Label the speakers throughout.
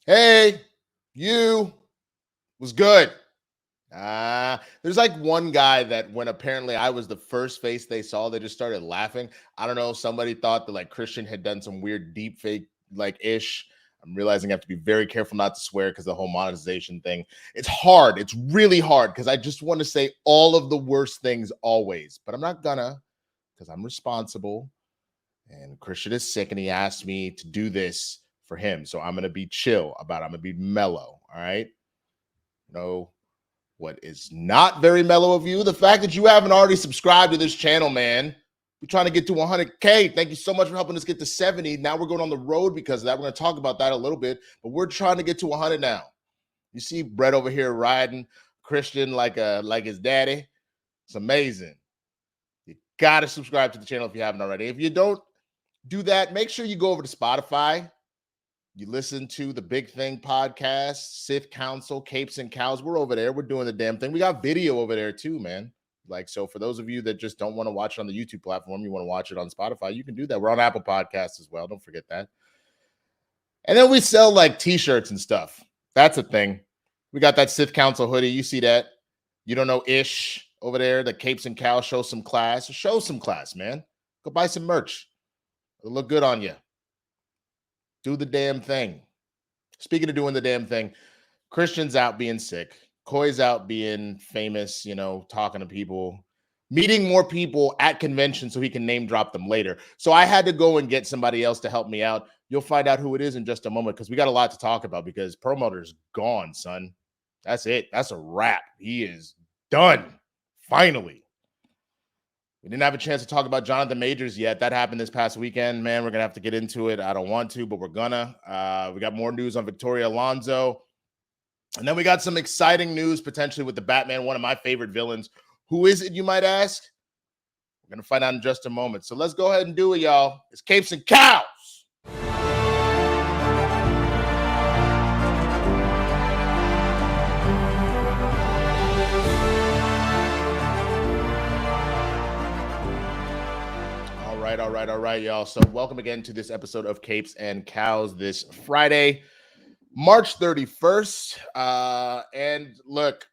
Speaker 1: Hey, you was good. There's like one guy that when apparently I was the first face they saw, they just started laughing. I don't know. Somebody thought that like Kristian had done some weird deep fake like ish. I'm realizing I have to be very careful not to swear because the whole monetization thing. It's hard. It's really hard because I just want to say all of the worst things always, but I'm not gonna because I'm responsible. And Kristian is sick and he asked me to do this for him. So I'm going to be chill about it. I'm going to be mellow. All right. No, what is not very mellow of you, the fact that you haven't already subscribed to this channel, man. We're trying to get to 100K. Thank you so much for helping us get to 70. Now we're going on the road because of that. We're going to talk about that a little bit, but we're trying to get to 100 now. You see Brett over here riding Kristian like his daddy. It's amazing. You got to subscribe to the channel if you haven't already. If you don't do that, make sure you go over to Spotify. You listen to the Big Thing podcast, Sith Council, Capes and Cowls. We're over there. We're doing the damn thing. We got video over there too, man. Like, so for those of you that just don't want to watch it on the YouTube platform, you want to watch it on Spotify, you can do that. We're on Apple Podcasts as well. Don't forget that. And then we sell like t-shirts and stuff. That's a thing. We got that Sith Council hoodie. You see that? You don't know Ish over there. The Capes and Cowls show some class. Show some class, man. Go buy some merch. It'll look good on you. Do the damn thing. Speaking of doing the damn thing, Kristian's out being sick. Koi's out being famous, talking to people, meeting more people at conventions so he can name drop them later. So I had to go and get somebody else to help me out. You'll find out who it is in just a moment because we got a lot to talk about because Perlmutter's gone, son. That's it. That's a wrap. He is done. Finally. We didn't have a chance to talk about Jonathan Majors yet. That happened this past weekend, man. We're going to have to get into it. I don't want to, but we're gonna. We got more news on Victoria Alonso. And then we got some exciting news potentially with the Batman, one of my favorite villains. Who is it, you might ask? We're going to find out in just a moment. So let's go ahead and do it, y'all. It's Capes and Cowls. All right, y'all. So welcome again to this episode of Capes and Cowls this Friday, March 31st. And look,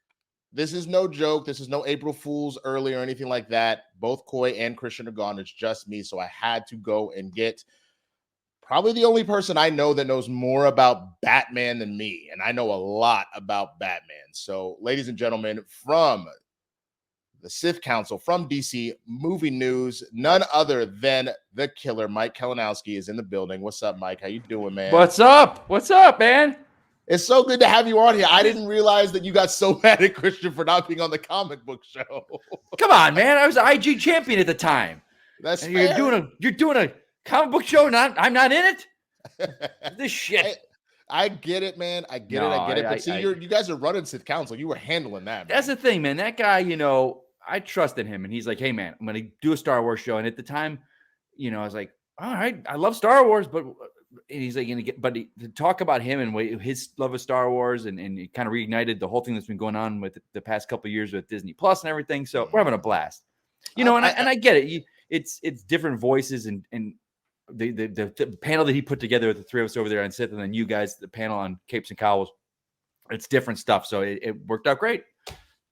Speaker 1: this is no joke. This is no April Fool's early or anything like that. Both Koi and Kristian are gone. It's just me. So I had to go and get probably the only person I know that knows more about Batman than me. And I know a lot about Batman. So ladies and gentlemen, from the Sith Council, from DC Movie News, none other than the killer, Mike Kalinowski, is in the building. What's up, Mike? How you doing, man?
Speaker 2: What's up? What's up, man?
Speaker 1: It's so good to have you on here. I didn't realize that you got so mad at Kristian for not being on the comic book show.
Speaker 2: Come on, man. I was an IG champion at the time.
Speaker 1: That's
Speaker 2: and
Speaker 1: fair.
Speaker 2: You're doing a comic book show and I'm not in it? This shit.
Speaker 1: I get it, man. I get it. But see, you guys are running Sith Council. You were handling that, man.
Speaker 2: That's the thing, man. That guy, I trusted him, and he's like, "Hey, man, I'm going to do a Star Wars show." And at the time, I was like, "All right, I love Star Wars," but he's like, to talk about him and his love of Star Wars, and it kind of reignited the whole thing that's been going on with the past couple of years with Disney Plus and everything. So we're having a blast, and I get it. It's different voices and the panel that he put together with the three of us over there on Sith, and then you guys, the panel on Capes and Cowls. It's different stuff, so it worked out great.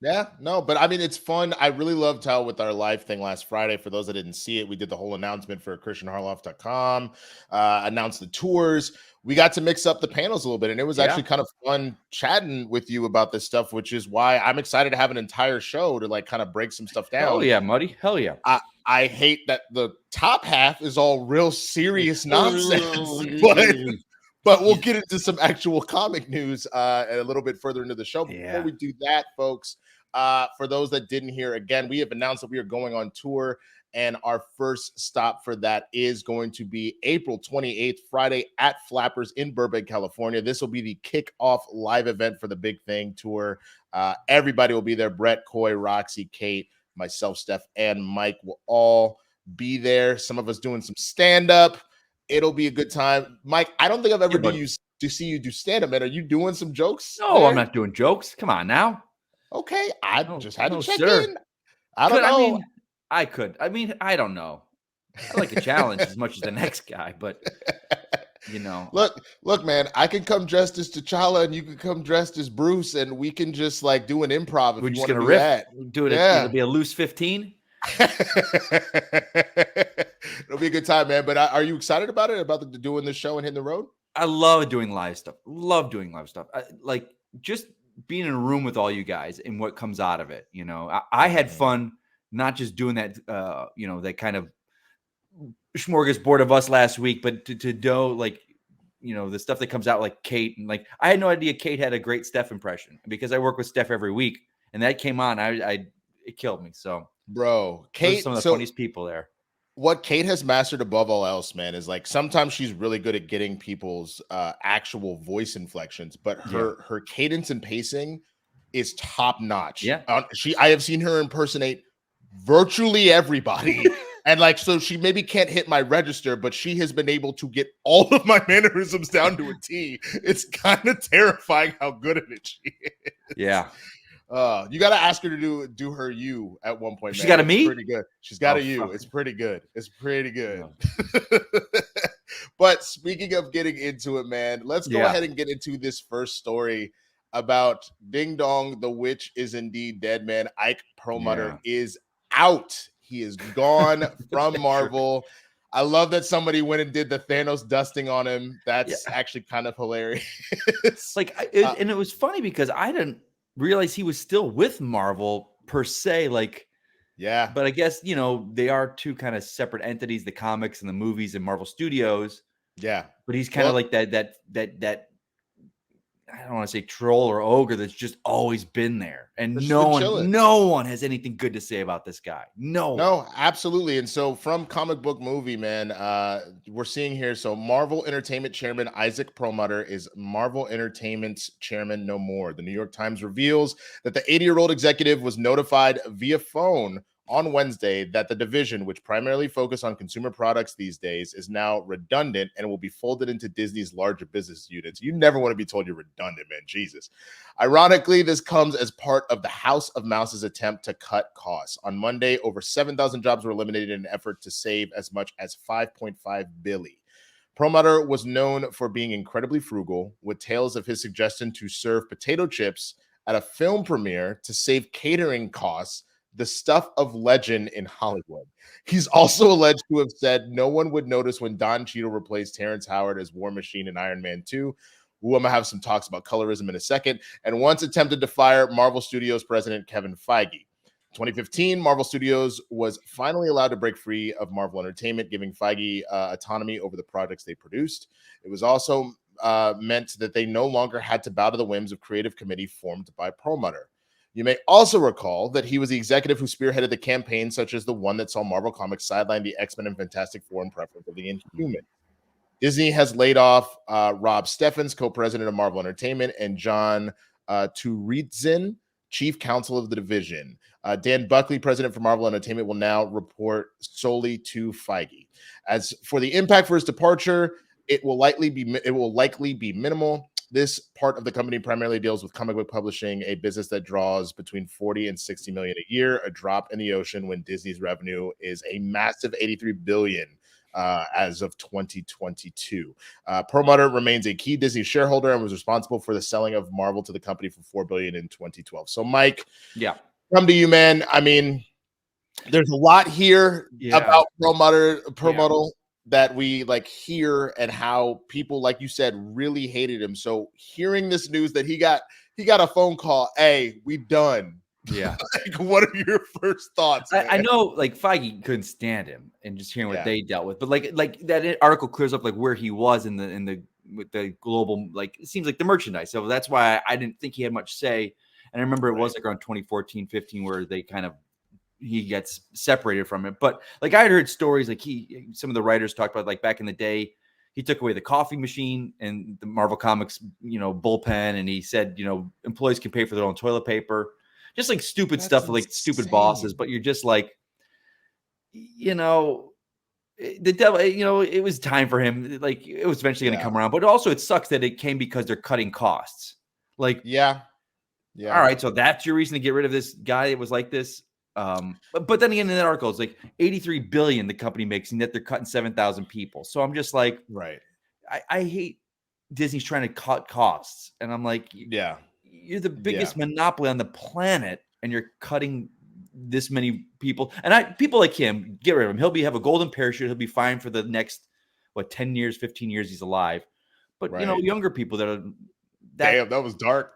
Speaker 1: Yeah, no, but I mean, it's fun. I really loved how with our live thing last Friday, for those that didn't see it, we did the whole announcement for KristianHarloff.com, announced the tours. We got to mix up the panels a little bit, and it was actually kind of fun chatting with you about this stuff, which is why I'm excited to have an entire show to like kind of break some stuff down.
Speaker 2: Hell yeah, Muddy. Hell yeah.
Speaker 1: I hate that the top half is all real serious nonsense, but we'll get into some actual comic news a little bit further into the show. But before we do that, folks, for those that didn't hear, again, we have announced that we are going on tour, and our first stop for that is going to be April 28th, Friday at Flappers in Burbank, California. This will be the kickoff live event for the Big Thing tour. Everybody will be there. Brett, Koi, Roxy, Kate, myself, Steph, and Mike will all be there. Some of us doing some stand-up. It'll be a good time. Mike, I don't think I've ever see you do stand-up, man. Are you doing some jokes?
Speaker 2: No,
Speaker 1: there?
Speaker 2: I'm not doing jokes. Come on now.
Speaker 1: Okay, I just had to check in. I don't know.
Speaker 2: I could. I mean, I don't know. I like a challenge as much as the next guy, but You know,
Speaker 1: Look, man, I can come dressed as T'Challa and you can come dressed as Bruce and we can just like do an improv if
Speaker 2: we're
Speaker 1: you
Speaker 2: just
Speaker 1: want to
Speaker 2: gonna
Speaker 1: do
Speaker 2: riff,
Speaker 1: that.
Speaker 2: do it. It'll
Speaker 1: Yeah.
Speaker 2: be a loose 15.
Speaker 1: It'll be a good time, man. But are you excited about it? About doing the show and hitting the road?
Speaker 2: I love doing live stuff. Love doing live stuff. Like just being in a room with all you guys and what comes out of it. You know, I had fun not just doing that. You know, that kind of smorgasbord of us last week, but to know like, you know, the stuff that comes out like Kate, and like I had no idea Kate had a great Steph impression because I work with Steph every week, and that came on. It killed me. So,
Speaker 1: bro,
Speaker 2: those are some
Speaker 1: Kate.
Speaker 2: of the
Speaker 1: So
Speaker 2: funniest people there.
Speaker 1: what Kate has mastered above all else, man, is like sometimes she's really good at getting people's actual voice inflections, but her cadence and pacing is top notch.
Speaker 2: Yeah.
Speaker 1: I have seen her impersonate virtually everybody. And like, so she maybe can't hit my register, but she has been able to get all of my mannerisms down to a T. It's kind of terrifying how good at it she is.
Speaker 2: Yeah.
Speaker 1: You got to ask her to do her you at one point.
Speaker 2: She got a me?
Speaker 1: Pretty good. She's got a you. It's pretty good. It's pretty good. But speaking of getting into it, man, let's go ahead and get into this first story about Ding Dong. The witch is indeed dead, man. Ike Perlmutter is out. He is gone from Marvel. I love that somebody went and did the Thanos dusting on him. That's actually kind of hilarious.
Speaker 2: Like, and it was funny because I didn't realize he was still with Marvel per se. Like, but I guess, you know, they are two kind of separate entities, the comics and the movies and Marvel Studios.
Speaker 1: Yeah.
Speaker 2: But he's kind of like that I don't want to say troll or ogre that's just always been there. And no one has anything good to say about this guy. No,
Speaker 1: absolutely. And so from Comic Book Movie, man, we're seeing here. So Marvel Entertainment Chairman Ike Perlmutter is Marvel Entertainment's chairman no more. The New York Times reveals that the 80-year-old executive was notified via phone on Wednesday that the division, which primarily focuses on consumer products these days, is now redundant and will be folded into Disney's larger business units. You never want to be told you're redundant, man. Jesus. Ironically, this comes as part of the House of Mouse's attempt to cut costs. On Monday, over 7,000 jobs were eliminated in an effort to save as much as $5.5 billion. Perlmutter was known for being incredibly frugal, with tales of his suggestion to serve potato chips at a film premiere to save catering costs, the stuff of legend in Hollywood. He's also alleged to have said no one would notice when Don Cheadle replaced Terrence Howard as War Machine in Iron Man 2. Ooh, I'm going to have some talks about colorism in a second. And once attempted to fire Marvel Studios president Kevin Feige. 2015, Marvel Studios was finally allowed to break free of Marvel Entertainment, giving Feige autonomy over the projects they produced. It was also meant that they no longer had to bow to the whims of creative committee formed by Perlmutter. You may also recall that he was the executive who spearheaded the campaign, such as the one that saw Marvel Comics sideline the X-Men and Fantastic Four in preference of the Inhumans. Disney has laid off Rob Steffens, co-president of Marvel Entertainment, and John Turidzin, chief counsel of the division. Dan Buckley, president for Marvel Entertainment, will now report solely to Feige. As for the impact for his departure, it will likely be minimal. This part of the company primarily deals with comic book publishing, a business that draws between 40 and 60 million a year, a drop in the ocean when Disney's revenue is a massive 83 billion as of 2022. Perlmutter remains a key Disney shareholder and was responsible for the selling of Marvel to the company for $4 billion in 2012. So, Mike, come to you, man. I mean, there's a lot here about Perlmutter that we like hear and how people, like you said, really hated him. So hearing this news that he got a phone call, hey, we done.
Speaker 2: Yeah.
Speaker 1: Like, what are your first thoughts?
Speaker 2: I know like Feige couldn't stand him and just hearing what they dealt with, but like that article clears up like where he was in the with the global, like it seems like the merchandise. So that's why I didn't think he had much say. And I remember it was like around 2014, 15 where they kind of he gets separated from it. But like I had heard stories like some of the writers talked about like back in the day, he took away the coffee machine and the Marvel Comics, you know, bullpen. And he said, you know, employees can pay for their own toilet paper, just like stupid stuff, like stupid bosses. But you're just like, you know, the devil, you know, it was time for him. Like it was eventually going to come around, but also it sucks that it came because they're cutting costs. Like, all right. So that's your reason to get rid of this guy. It was like this. But then again, in that article, it's like 83 billion the company makes, and yet they're cutting 7,000 people. So I'm just like, I hate Disney's trying to cut costs, and I'm like,
Speaker 1: Yeah.
Speaker 2: you're the biggest monopoly on the planet, and you're cutting this many people. And people like him, get rid of him. He'll have a golden parachute. He'll be fine for the next 10 years, 15 years he's alive. But younger people that are
Speaker 1: damn, that was dark.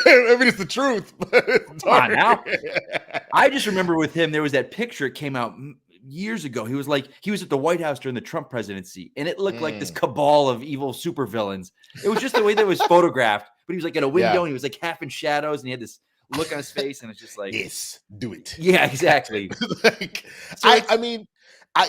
Speaker 1: I mean, it's the truth. It's
Speaker 2: come on now. I just remember with him, there was that picture. It came out years ago. He was at the White House during the Trump presidency, and it looked like this cabal of evil supervillains. It was just the way that it was photographed. But he was like at a window, and he was like half in shadows, and he had this look on his face, and it's just like,
Speaker 1: yes, do it.
Speaker 2: Yeah, exactly.
Speaker 1: I mean,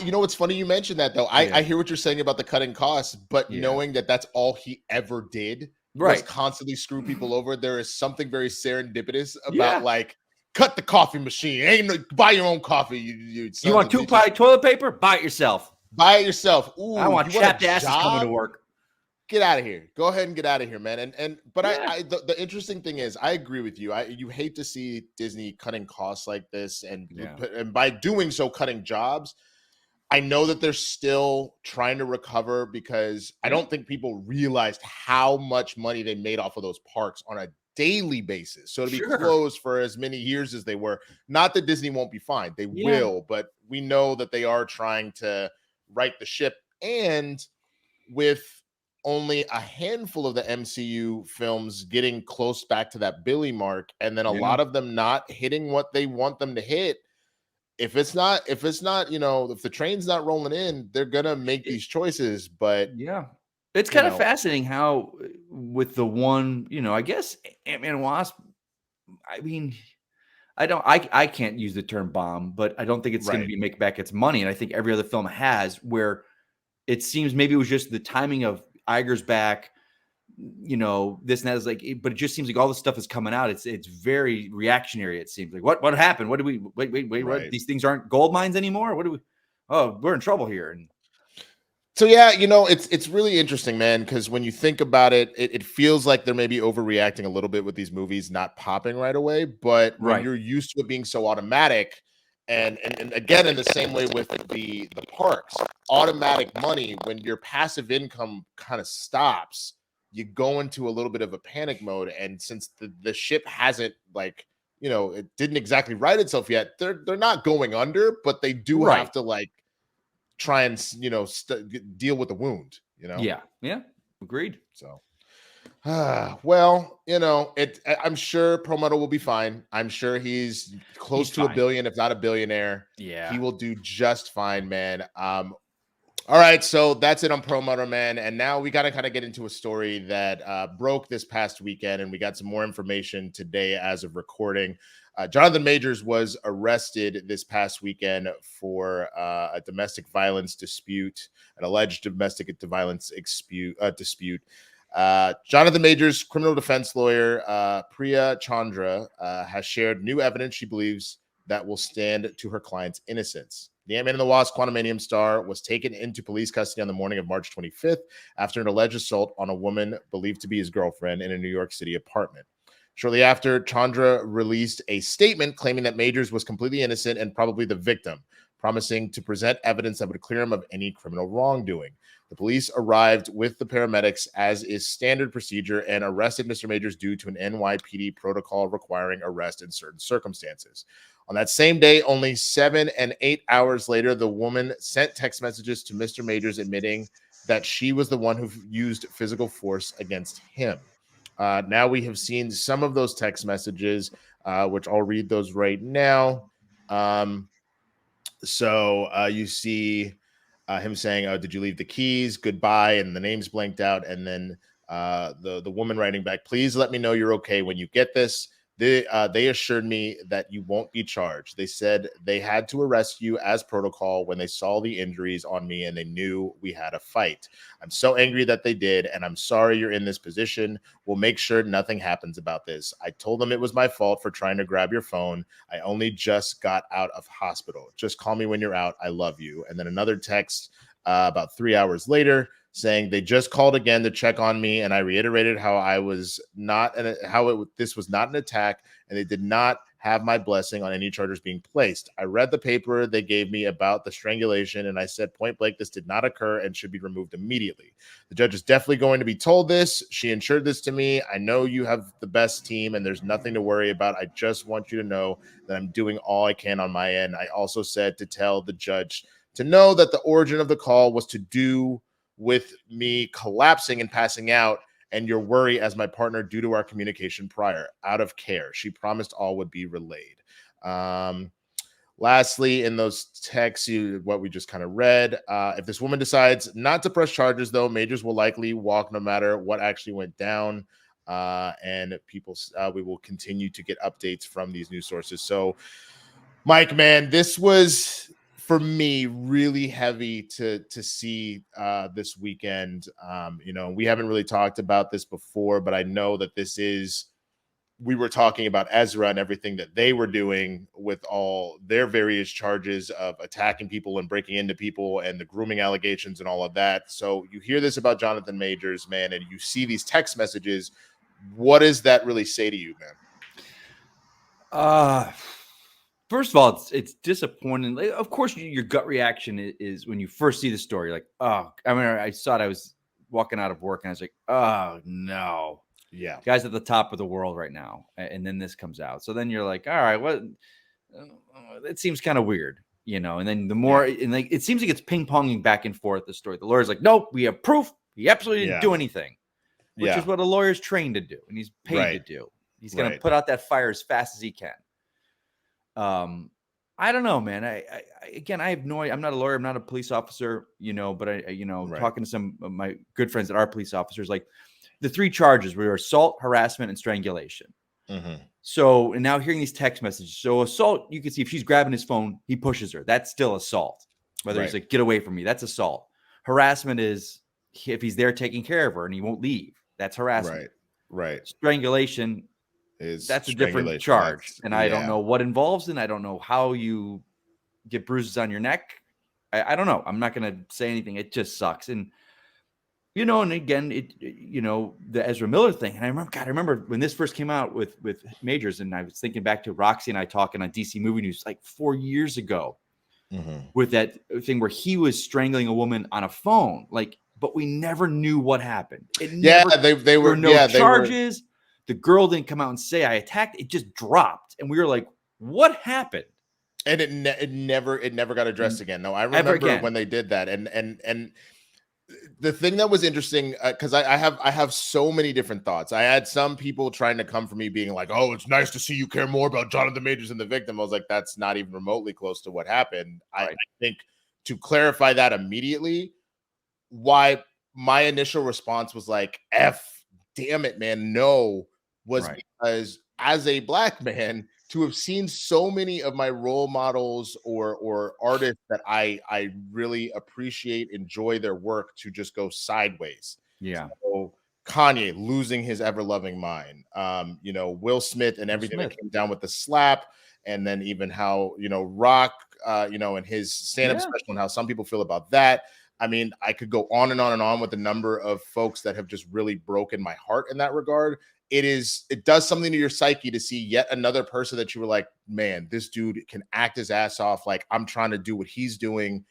Speaker 1: you know what's funny? You mentioned that though. I hear what you're saying about the cutting costs, but knowing that that's all he ever did, was constantly screw people over. There is something very serendipitous about like, cut the coffee machine. Buy your own coffee. You
Speaker 2: want 2-ply toilet paper? Buy it yourself.
Speaker 1: Buy it yourself. Ooh,
Speaker 2: I want chapped asses coming to work.
Speaker 1: Get out of here. Go ahead and get out of here, man. But the interesting thing is, I agree with you. You hate to see Disney cutting costs like this, and by doing so, cutting jobs. I know that they're still trying to recover, because I don't think people realized how much money they made off of those parks on a daily basis. So to be closed for as many years as they were, not that Disney won't be fine. They will, but we know that they are trying to right the ship. And with only a handful of the MCU films getting close back to that Billy mark, and then a lot of them not hitting what they want them to hit, if it's not, if the train's not rolling in, they're gonna make these choices. But
Speaker 2: it's kind of fascinating how with the one, I guess Ant-Man and Wasp, I mean, I can't use the term bomb, but I don't think it's going to make back its money. And I think every other film has, where it seems maybe it was just the timing of Iger's back, this and that is like, but it just seems like all the stuff is coming out. It's very reactionary. It seems like what happened? What do we wait? What, these things aren't gold mines anymore? What do we? Oh, we're in trouble here. And
Speaker 1: so it's really interesting, man, because when you think about it, it feels like they're maybe overreacting a little bit with these movies not popping right away. But when you're used to it being so automatic, and again, in the same way with the parks, automatic money, when your passive income kind of stops, you go into a little bit of a panic mode. And since the ship hasn't it didn't exactly right itself yet, they're not going under, but they do have to try and deal with the wound.
Speaker 2: Agreed.
Speaker 1: So well, I'm sure Perlmutter will be fine. I'm sure he's close to $1 billion, if not a billionaire. He will do just fine, man. All right, so that's it on Perlmutter, man. And now we got to kind of get into a story that broke this past weekend, and we got some more information today as of recording. Jonathan Majors was arrested this past weekend for a domestic violence dispute, an alleged domestic violence dispute. Jonathan Majors' criminal defense lawyer, Priya Chandra, has shared new evidence she believes that will stand to her client's innocence. The Ant-Man and the Wasp Quantumanium star was taken into police custody on the morning of March 25th after an alleged assault on a woman believed to be his girlfriend in a New York City apartment. Shortly after, Chandra released a statement claiming that Majors was completely innocent and probably the victim, promising to present evidence that would clear him of any criminal wrongdoing. The police arrived with the paramedics, as is standard procedure, and arrested Mr. Majors due to an NYPD protocol requiring arrest in certain circumstances. On that same day, only 7 and 8 hours later, the woman sent text messages to Mr. Majors admitting that she was the one who used physical force against him. Now we have seen some of those text messages, which I'll read those right now. So you see him saying, did you leave the keys? Goodbye. And the name's blanked out. And then the woman writing back, please let me know you're okay when you get this. They assured me that you won't be charged. They said they had to arrest you as protocol when they saw the injuries on me and they knew we had a fight. I'm so angry that they did, and I'm sorry you're in this position. We'll make sure nothing happens about this. I told them it was my fault for trying to grab your phone. I only just got out of hospital. Just call me when you're out. I love you. And then another text about 3 hours later saying they just called again to check on me, and I reiterated how I was not this was not an attack, and they did not have my blessing on any charges being placed. I read the paper they gave me about the strangulation, and I said point blank, this did not occur and should be removed immediately. The judge is definitely going to be told this. She ensured this to me. I know you have the best team and there's nothing to worry about. I just want you to know that I'm doing all I can on my end. I also said to tell the judge to know that the origin of the call was to do with me collapsing and passing out and your worry as my partner due to our communication prior, out of care. She promised all would be relayed. Lastly, in those texts, what we just kind of read, if this woman decides not to press charges, though, Majors will likely walk no matter what actually went down. And we will continue to get updates from these news sources. So, Mike, man, this was, for me, really heavy to see this weekend. We haven't really talked about this before, but I know that we were talking about Ezra and everything that they were doing with all their various charges of attacking people and breaking into people and the grooming allegations and all of that. So you hear this about Jonathan Majors, man, and you see these text messages. What does that really say to you, man?
Speaker 2: First of all, it's disappointing. Like, of course, your gut reaction is when you first see the story, like, oh, I mean, I saw it. I was walking out of work and I was like, oh no,
Speaker 1: yeah,
Speaker 2: guy's at the top of the world right now, and then this comes out. So then you're like, all right, what? It seems kind of weird, And then the more, and like, it seems like it's ping ponging back and forth. The story. The lawyer's like, nope, we have proof. He absolutely didn't do anything, which is what a lawyer's trained to do, and he's paid to do. He's going to put out that fire as fast as he can. I don't know, man. I have no idea. I'm not a lawyer. I'm not a police officer, but talking to some of my good friends that are police officers, like the three charges were assault, harassment, and strangulation. Mm-hmm. So, and now hearing these text messages. So assault, you can see if she's grabbing his phone, he pushes her. That's still assault. Whether he's like, get away from me, that's assault. Harassment is if he's there taking care of her and he won't leave. That's harassment.
Speaker 1: Right.
Speaker 2: Strangulation, that's a different charge. And I don't know what involves in. I don't know how you get bruises on your neck. I don't know. I'm not going to say anything. It just sucks. And, and again, the Ezra Miller thing. And I remember when this first came out with Majors, and I was thinking back to Roxy and I talking on DC Movie News like 4 years ago with that thing where he was strangling a woman on a phone. Like, but we never knew what happened. There were no charges. The girl didn't come out and say I attacked. It just dropped, and we were like, "What happened?"
Speaker 1: And it never got addressed again. No, I remember when they did that, and the thing that was interesting because I have so many different thoughts. I had some people trying to come for me, being like, "Oh, it's nice to see you care more about Jonathan Majors than the victim." I was like, "That's not even remotely close to what happened." Right. I think to clarify that immediately, why my initial response was like, "F, damn it, man, no." Was because as a Black man, to have seen so many of my role models or artists that I really appreciate, enjoy their work, to just go sideways.
Speaker 2: Yeah.
Speaker 1: So Kanye losing his ever-loving mind. Will Smith and everything that came down with the slap, and then even how, Rock, and his stand-up special and how some people feel about that. I mean, I could go on and on and on with the number of folks that have just really broken my heart in that regard. It does something to your psyche to see yet another person that you were like, man, this dude can act his ass off. Like, I'm trying to do what he's doing.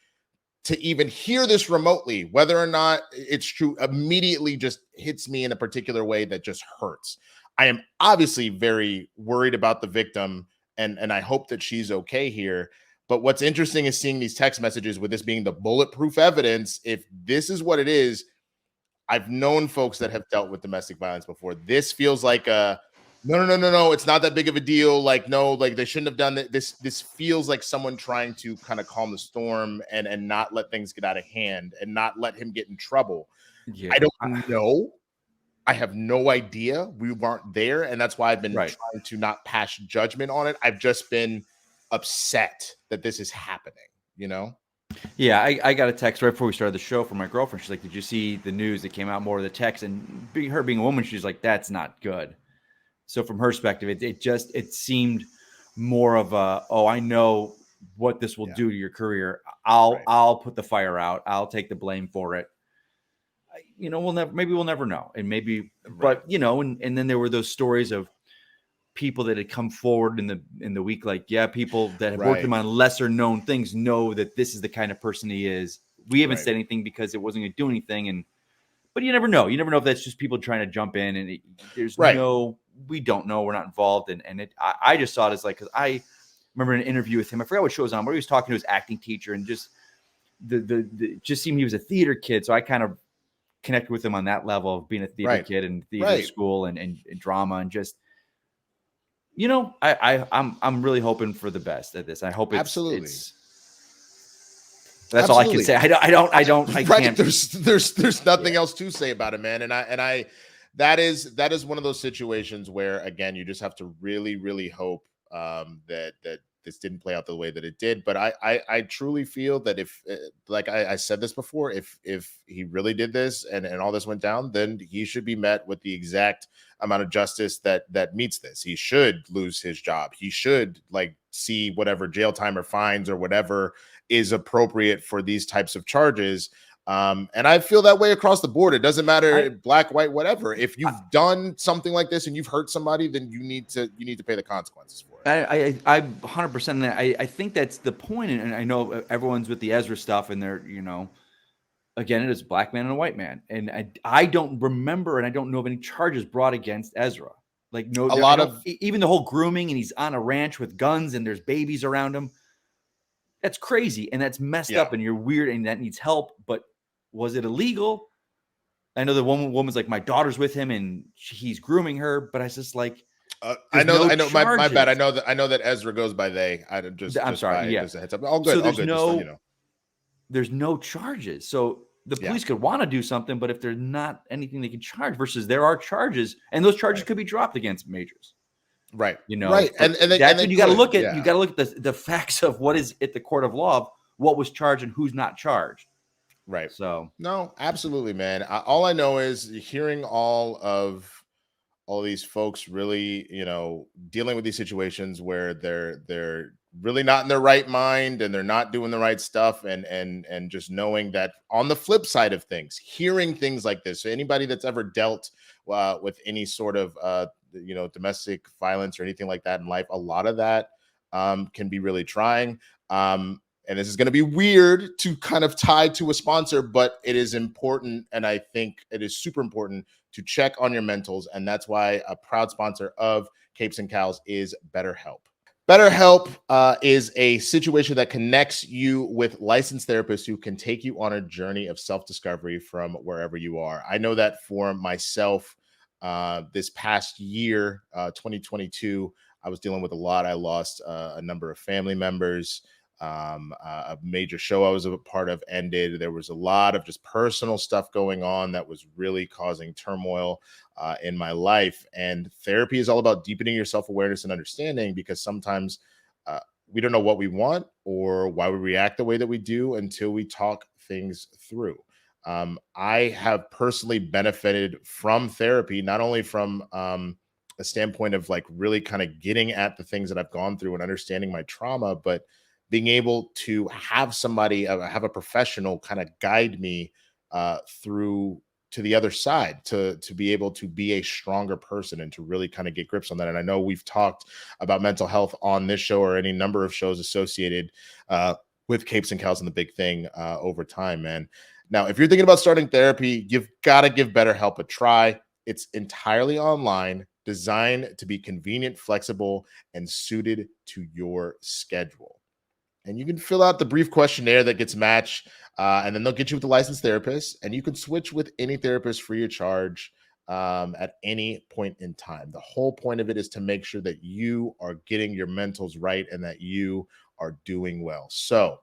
Speaker 1: To even hear this remotely, whether or not it's true, immediately just hits me in a particular way that just hurts. I am obviously very worried about the victim, and I hope that she's okay here. But what's interesting is seeing these text messages with this being the bulletproof evidence. If this is what it is, I've known folks that have dealt with domestic violence before. This feels like no, it's not that big of a deal. Like, no, like they shouldn't have done that. This feels like someone trying to kind of calm the storm and not let things get out of hand and not let him get in trouble. Yeah. I don't know. I have no idea. We weren't there, and that's why I've been trying to not pass judgment on it. I've just been upset that this is happening,
Speaker 2: Yeah, I got a text right before we started the show from my girlfriend. She's like, did you see the news that came out, more of the text? And her being a woman, she's like, that's not good. So from her perspective, it seemed more of a, oh, I know what this will do to your career. I'll put the fire out. I'll take the blame for it. We'll never know. And maybe, but and then there were those stories of people that had come forward in the week, like, yeah, people that have worked
Speaker 1: Right.
Speaker 2: him on lesser known things know that this is the kind of person he is. We haven't
Speaker 1: Right.
Speaker 2: said anything because it wasn't going to do anything. But you never know. You never know if that's just people trying to jump in, and
Speaker 1: Right.
Speaker 2: we don't know. We're not involved. I just saw it as like, because I remember an interview with him. I forgot what show it was on, where he was talking to his acting teacher, and just it just seemed he was a theater kid. So I kind of connected with him on that level of being a theater
Speaker 1: Right.
Speaker 2: kid and theater
Speaker 1: Right.
Speaker 2: school and drama, and just, I'm really hoping for the best at this. I hope
Speaker 1: Absolutely.
Speaker 2: That's all I can say. I
Speaker 1: Right.
Speaker 2: can't.
Speaker 1: There's nothing else to say about it, man. And that is one of those situations where, again, you just have to really, really hope that this didn't play out the way that it did. But I truly feel that if, like I said this before, if he really did this and all this went down, then he should be met with the exact amount of justice that meets this. He should lose his job. He should see whatever jail time or fines or whatever is appropriate for these types of charges. And I feel that way across the board. It doesn't matter, black, white, whatever. If you've done something like this and you've hurt somebody, then you need to pay the consequences for it.
Speaker 2: I 100%. I think that's the point. And I know everyone's with the Ezra stuff, and they're, again, it is a black man and a white man. And I don't remember, and I don't know of any charges brought against Ezra. Even the whole grooming, and he's on a ranch with guns and there's babies around him. That's crazy, and that's messed up, and you're weird, and that needs help. But was it illegal? I know the woman's like, my daughter's with him, and he's grooming her. But I was just like,
Speaker 1: I know. My bad. I know that Ezra goes by they. I'm sorry.
Speaker 2: Yeah,
Speaker 1: just a heads up. All good.
Speaker 2: So
Speaker 1: all good.
Speaker 2: There's no charges. So the police could want to do something, but if there's not anything they can charge, versus there are charges, and those charges could be dropped against majors.
Speaker 1: Right.
Speaker 2: Right.
Speaker 1: And
Speaker 2: that's when you got to look at. You got to look at the facts of what is at the court of law, what was charged and who's not charged.
Speaker 1: Right.
Speaker 2: So
Speaker 1: no, absolutely, man. All I know is hearing all these folks really, dealing with these situations where they're really not in their right mind and they're not doing the right stuff, and just knowing that on the flip side of things, hearing things like this. So anybody that's ever dealt with any sort of domestic violence or anything like that in life, a lot of that can be really trying. And this is going to be weird to kind of tie to a sponsor, but it is important. And I think it is super important to check on your mentals. And that's why a proud sponsor of Capes and Cowls is BetterHelp. BetterHelp is a situation that connects you with licensed therapists who can take you on a journey of self-discovery from wherever you are. I know that for myself, this past year, 2022, I was dealing with a lot. I lost a number of family members. A major show I was a part of ended. There was a lot of just personal stuff going on that was really causing turmoil in my life. And therapy is all about deepening your self-awareness and understanding, because sometimes we don't know what we want or why we react the way that we do until we talk things through. I have personally benefited from therapy, not only from a standpoint of really kind of getting at the things that I've gone through and understanding my trauma, but being able to have somebody, have a professional kind of guide me through to the other side, to be able to be a stronger person and to really kind of get grips on that. And I know we've talked about mental health on this show or any number of shows associated with Capes and Cowls and the Big Thing over time, man. Now, if you're thinking about starting therapy, you've got to give BetterHelp a try. It's entirely online, designed to be convenient, flexible, and suited to your schedule. And you can fill out the brief questionnaire that gets matched, and then they'll get you with a licensed therapist, and you can switch with any therapist free of charge at any point in time. The whole point of it is to make sure that you are getting your mentals right and that you are doing well. So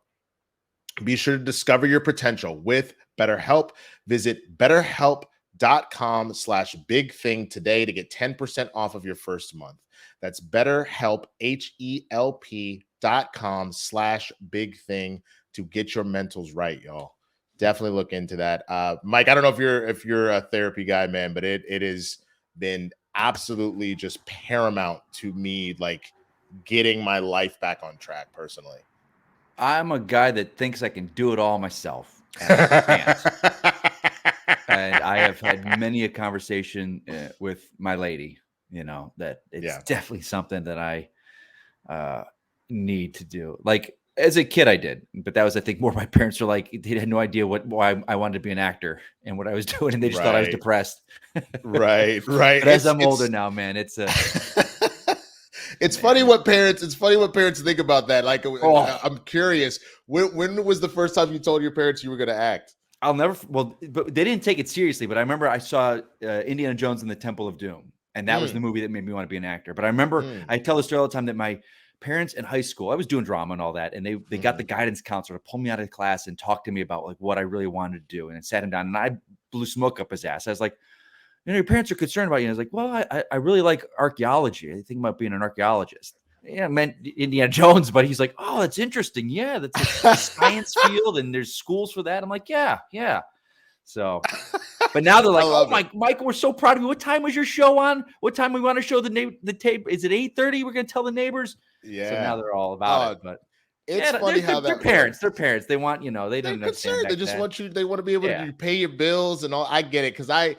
Speaker 1: be sure to discover your potential with BetterHelp. Visit BetterHelp.com/bigthing today to get 10% off of your first month. That's BetterHelp, HELP.com/bigthing to get your mentals right, y'all. Definitely look into that. Mike, I don't know if you're a therapy guy, man, but it has been absolutely just paramount to me, getting my life back on track personally.
Speaker 2: I'm a guy that thinks I can do it all myself, and I can't. And I have had many a conversation with my lady that it's
Speaker 1: Yeah.
Speaker 2: definitely something that I need to do. Like as a kid, I did, but that was, I think, more my parents were like, they had no idea why I wanted to be an actor and what I was doing, and they just thought I was
Speaker 1: Right.
Speaker 2: depressed.
Speaker 1: Right.
Speaker 2: But as I'm older now, man, it's
Speaker 1: it's funny
Speaker 2: man.
Speaker 1: what parents think about that. Like,
Speaker 2: Oh,
Speaker 1: I'm curious. When was the first time you told your parents you were going to act?
Speaker 2: I'll never. Well, but they didn't take it seriously. But I remember I saw Indiana Jones and the Temple of Doom, and that was the
Speaker 1: Mm,
Speaker 2: movie that made me want to be an actor. But I remember
Speaker 1: mm,
Speaker 2: I tell the story all the time that my parents in high school, I was doing drama and all that, and they got the
Speaker 1: mhm.
Speaker 2: guidance counselor to pull me out of class and talk to me about like what I really wanted to do, and it sat him down, and I blew smoke up his ass. I was like, your parents are concerned about you. And I was like, well, I really like archaeology. I think about being an archaeologist. Yeah, I meant Indiana Jones, but he's like, oh, that's interesting. Yeah, that's a science field, and there's schools for that. I'm like, yeah. So, but now they're
Speaker 1: I
Speaker 2: like, oh,
Speaker 1: love it.
Speaker 2: Michael, we're so proud of you. What time was your show on? What time we want to show the tape? Is it 8:30? We're going to tell the neighbors. So now
Speaker 1: Yeah.
Speaker 2: they're all about it.
Speaker 1: Oh,
Speaker 2: But
Speaker 1: it's
Speaker 2: yeah,
Speaker 1: funny how
Speaker 2: they're
Speaker 1: that works.
Speaker 2: parents. They're parents. They want, they
Speaker 1: They're
Speaker 2: didn't understand
Speaker 1: concerned. They
Speaker 2: back
Speaker 1: just
Speaker 2: then.
Speaker 1: want you. They want to be able
Speaker 2: Yeah.
Speaker 1: to pay your bills and all. I get it because I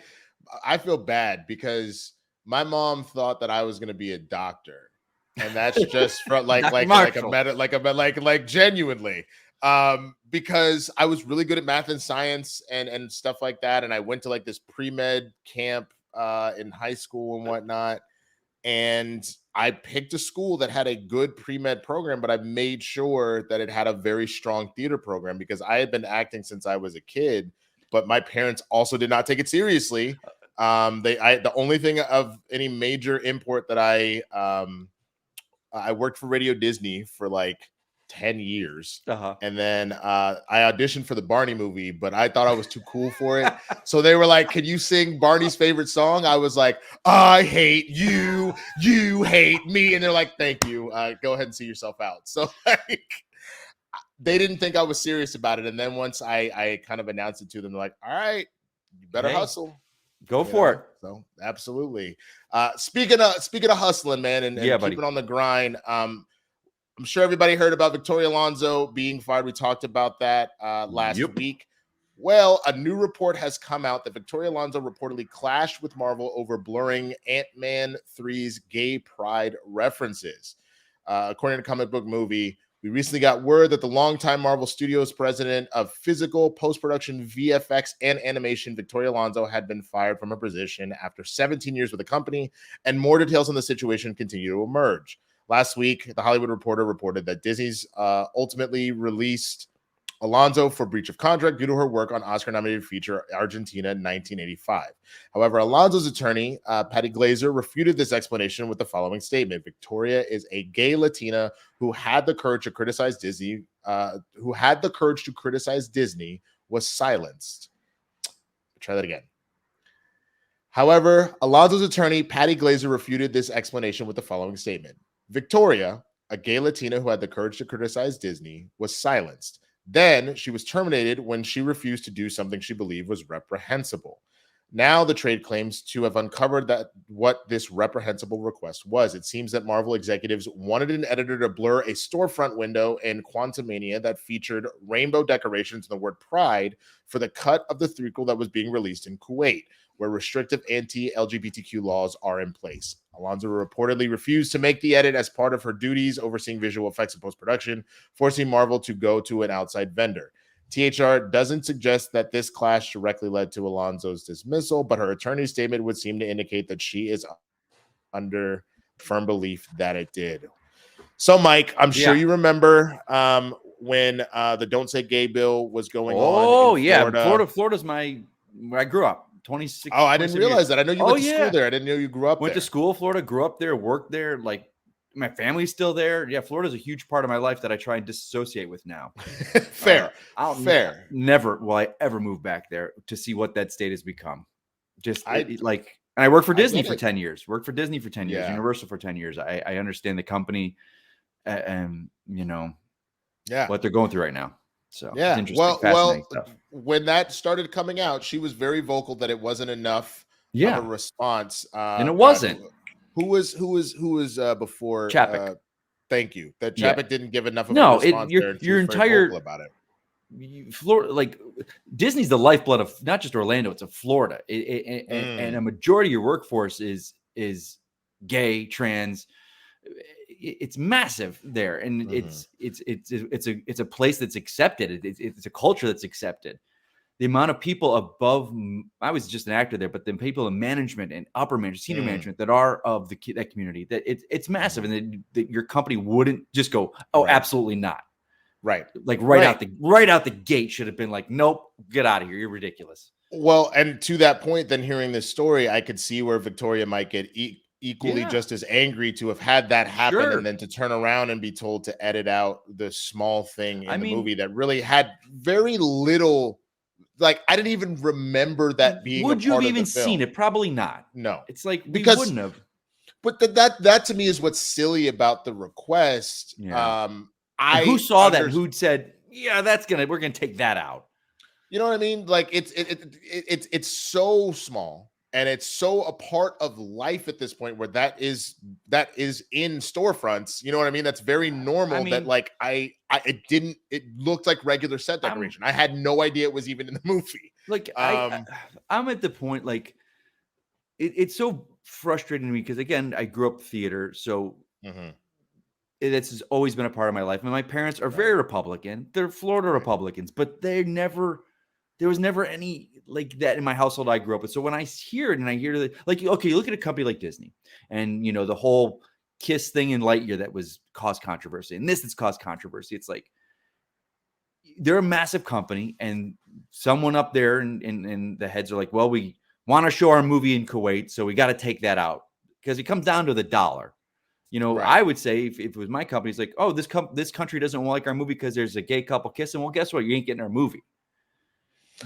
Speaker 1: feel bad because my mom thought that I was going to be a doctor, and that's just from
Speaker 2: Dr.
Speaker 1: like a
Speaker 2: Marshall.
Speaker 1: like genuinely because I was really good at math and science and stuff like that, and I went to like this pre-med camp in high school and whatnot, and I picked a school that had a good pre-med program, but I made sure that it had a very strong theater program because I had been acting since I was a kid, but my parents also did not take it seriously. The only thing of any major import that I worked for Radio Disney for like 10 years.
Speaker 2: Uh-huh.
Speaker 1: And then I auditioned for the Barney movie, but I thought I was too cool for it. So they were like, "Can you sing Barney's favorite song?" I was like, "I hate you. You hate me." And they're like, "Thank you. Go ahead and see yourself out." So like, they didn't think I was serious about it. And then once I kind of announced it to them, they're like, "All right, you better
Speaker 2: Hey,
Speaker 1: hustle."
Speaker 2: go for it.
Speaker 1: So absolutely. Speaking of hustling, man, and
Speaker 2: Yeah, buddy.
Speaker 1: keeping on the grind. I'm sure everybody heard about Victoria Alonso being fired. We talked about that last
Speaker 2: Yep.
Speaker 1: week. Well, a new report has come out that Victoria Alonso reportedly clashed with Marvel over blurring Ant-Man 3's gay pride references. According to Comic Book Movie, we recently got word that the longtime Marvel Studios president of physical, post-production, VFX, and animation, Victoria Alonso, had been fired from her position after 17 years with the company, and more details on the situation continue to emerge. Last week, the Hollywood Reporter reported that Disney's ultimately released Alonso for breach of contract due to her work on Oscar-nominated feature Argentina 1985. However, Alonso's attorney, Patty Glazer, refuted this explanation with the following statement: Victoria is a gay Latina who had the courage to criticize Disney, was silenced. Try that again. However, Alonso's attorney, Patty Glazer, refuted this explanation with the following statement: Victoria, a gay Latina who had the courage to criticize Disney, was silenced. Then she was terminated when she refused to do something she believed was reprehensible. Now the trade claims to have uncovered that what this reprehensible request was. It seems that Marvel executives wanted an editor to blur a storefront window in Quantumania that featured rainbow decorations and the word pride for the cut of the threequel that was being released in Kuwait, where restrictive anti-LGBTQ laws are in place. Alonso reportedly refused to make the edit as part of her duties overseeing visual effects and post-production, forcing Marvel to go to an outside vendor. THR doesn't suggest that this clash directly led to Alonso's dismissal, but her attorney's statement would seem to indicate that she is under firm belief that it did. So, Mike, I'm sure you remember when the Don't Say Gay bill was going on in Florida.
Speaker 2: Florida's where I grew up. 26.
Speaker 1: Oh, I didn't realize that. I know you went to school there. I didn't know you grew up
Speaker 2: Went
Speaker 1: there.
Speaker 2: to school, Florida, grew up there, worked there. Like my family's still there. Yeah, Florida's a huge part of my life that I try and disassociate with now.
Speaker 1: Fair.
Speaker 2: Never will I ever move back there to see what that state has become. And I worked for Disney for 10 years. Universal for 10 years. I understand the company and what they're going through right now. So
Speaker 1: yeah,
Speaker 2: it's interesting, fascinating stuff.
Speaker 1: When that started coming out, she was very vocal that it wasn't enough of a response.
Speaker 2: And it wasn't.
Speaker 1: Who was before
Speaker 2: Chapek?
Speaker 1: Thank you. That Chapek didn't give enough of a response.
Speaker 2: Your entire
Speaker 1: about it.
Speaker 2: Florida, like Disney's the lifeblood of not just Orlando, it's of Florida, and a majority of your workforce is gay, trans. It's massive there, and it's a place that's accepted. It's a culture that's accepted. The amount of people above, I was just an actor there, but then people in management and upper management, senior management that are of that community, that it's massive, and that your company wouldn't just go, oh, absolutely not.
Speaker 1: Right.
Speaker 2: Like right out the gate should have been like, nope, get out of here. You're ridiculous.
Speaker 1: Well, and to that point, then hearing this story, I could see where Victoria might get equally just as angry to have had that happen and then to turn around and be told to edit out the small thing in the movie that really had very little. Like, I didn't even remember that being.
Speaker 2: Would you have even seen it? Probably not.
Speaker 1: No,
Speaker 2: it's like we
Speaker 1: because
Speaker 2: wouldn't have.
Speaker 1: But that to me is what's silly about the request.
Speaker 2: Yeah. Who saw that? Who said, "Yeah, we're gonna take that out."
Speaker 1: You know what I mean? Like it's so small and it's so a part of life at this point where that is in storefronts. You know what I mean? That's very normal. That like it looked like regular set decoration. I had no idea it was even in the movie.
Speaker 2: Like I'm at the point like it's so frustrating to me because again I grew up theater, so this has always been a part of my life. And my parents are very Republican. They're Florida Republicans, but there was never any like that in my household I grew up with. So when I hear it and I hear that, like, okay, look at a company like Disney and, you know, the whole Kiss thing in Lightyear that was caused controversy and this has caused controversy. It's like, they're a massive company and someone up there and the heads are like, well, we want to show our movie in Kuwait. So we got to take that out because it comes down to the dollar. You know, I would say if it was my company, it's like, oh, this country doesn't like our movie because there's a gay couple kissing. Well, guess what? You ain't getting our movie.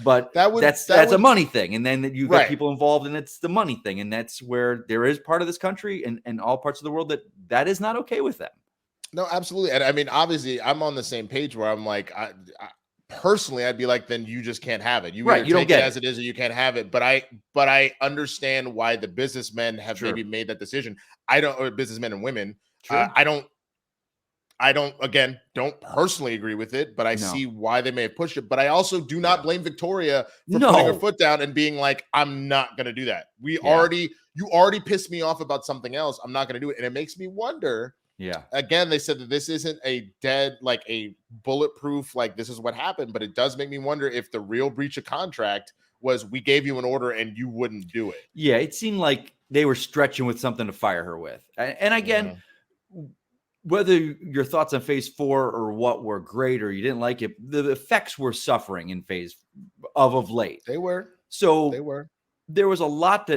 Speaker 2: But that's a money thing. And then you get people involved and it's the money thing. And that's where there is part of this country and all parts of the world that is not okay with them.
Speaker 1: No, absolutely. And I mean, obviously I'm on the same page where I'm like, I personally, I'd be like, then you just can't have it. You don't get it as it is, or you can't have it. But I understand why the businessmen have maybe made that decision. Or businessmen and women. I don't personally agree with it, but I see why they may have pushed it. But I also do not blame Victoria for putting her foot down and being like, I'm not going to do that. You already pissed me off about something else. I'm not going to do it. And it makes me wonder. Yeah. Again, they said that this isn't a bulletproof, like this is what happened, but it does make me wonder if the real breach of contract was we gave you an order and you wouldn't do it.
Speaker 2: Yeah. It seemed like they were stretching with something to fire her with. And again, whether your thoughts on phase 4 or what were great or you didn't like it, the effects were suffering in phase of late.
Speaker 1: They were.
Speaker 2: There was a lot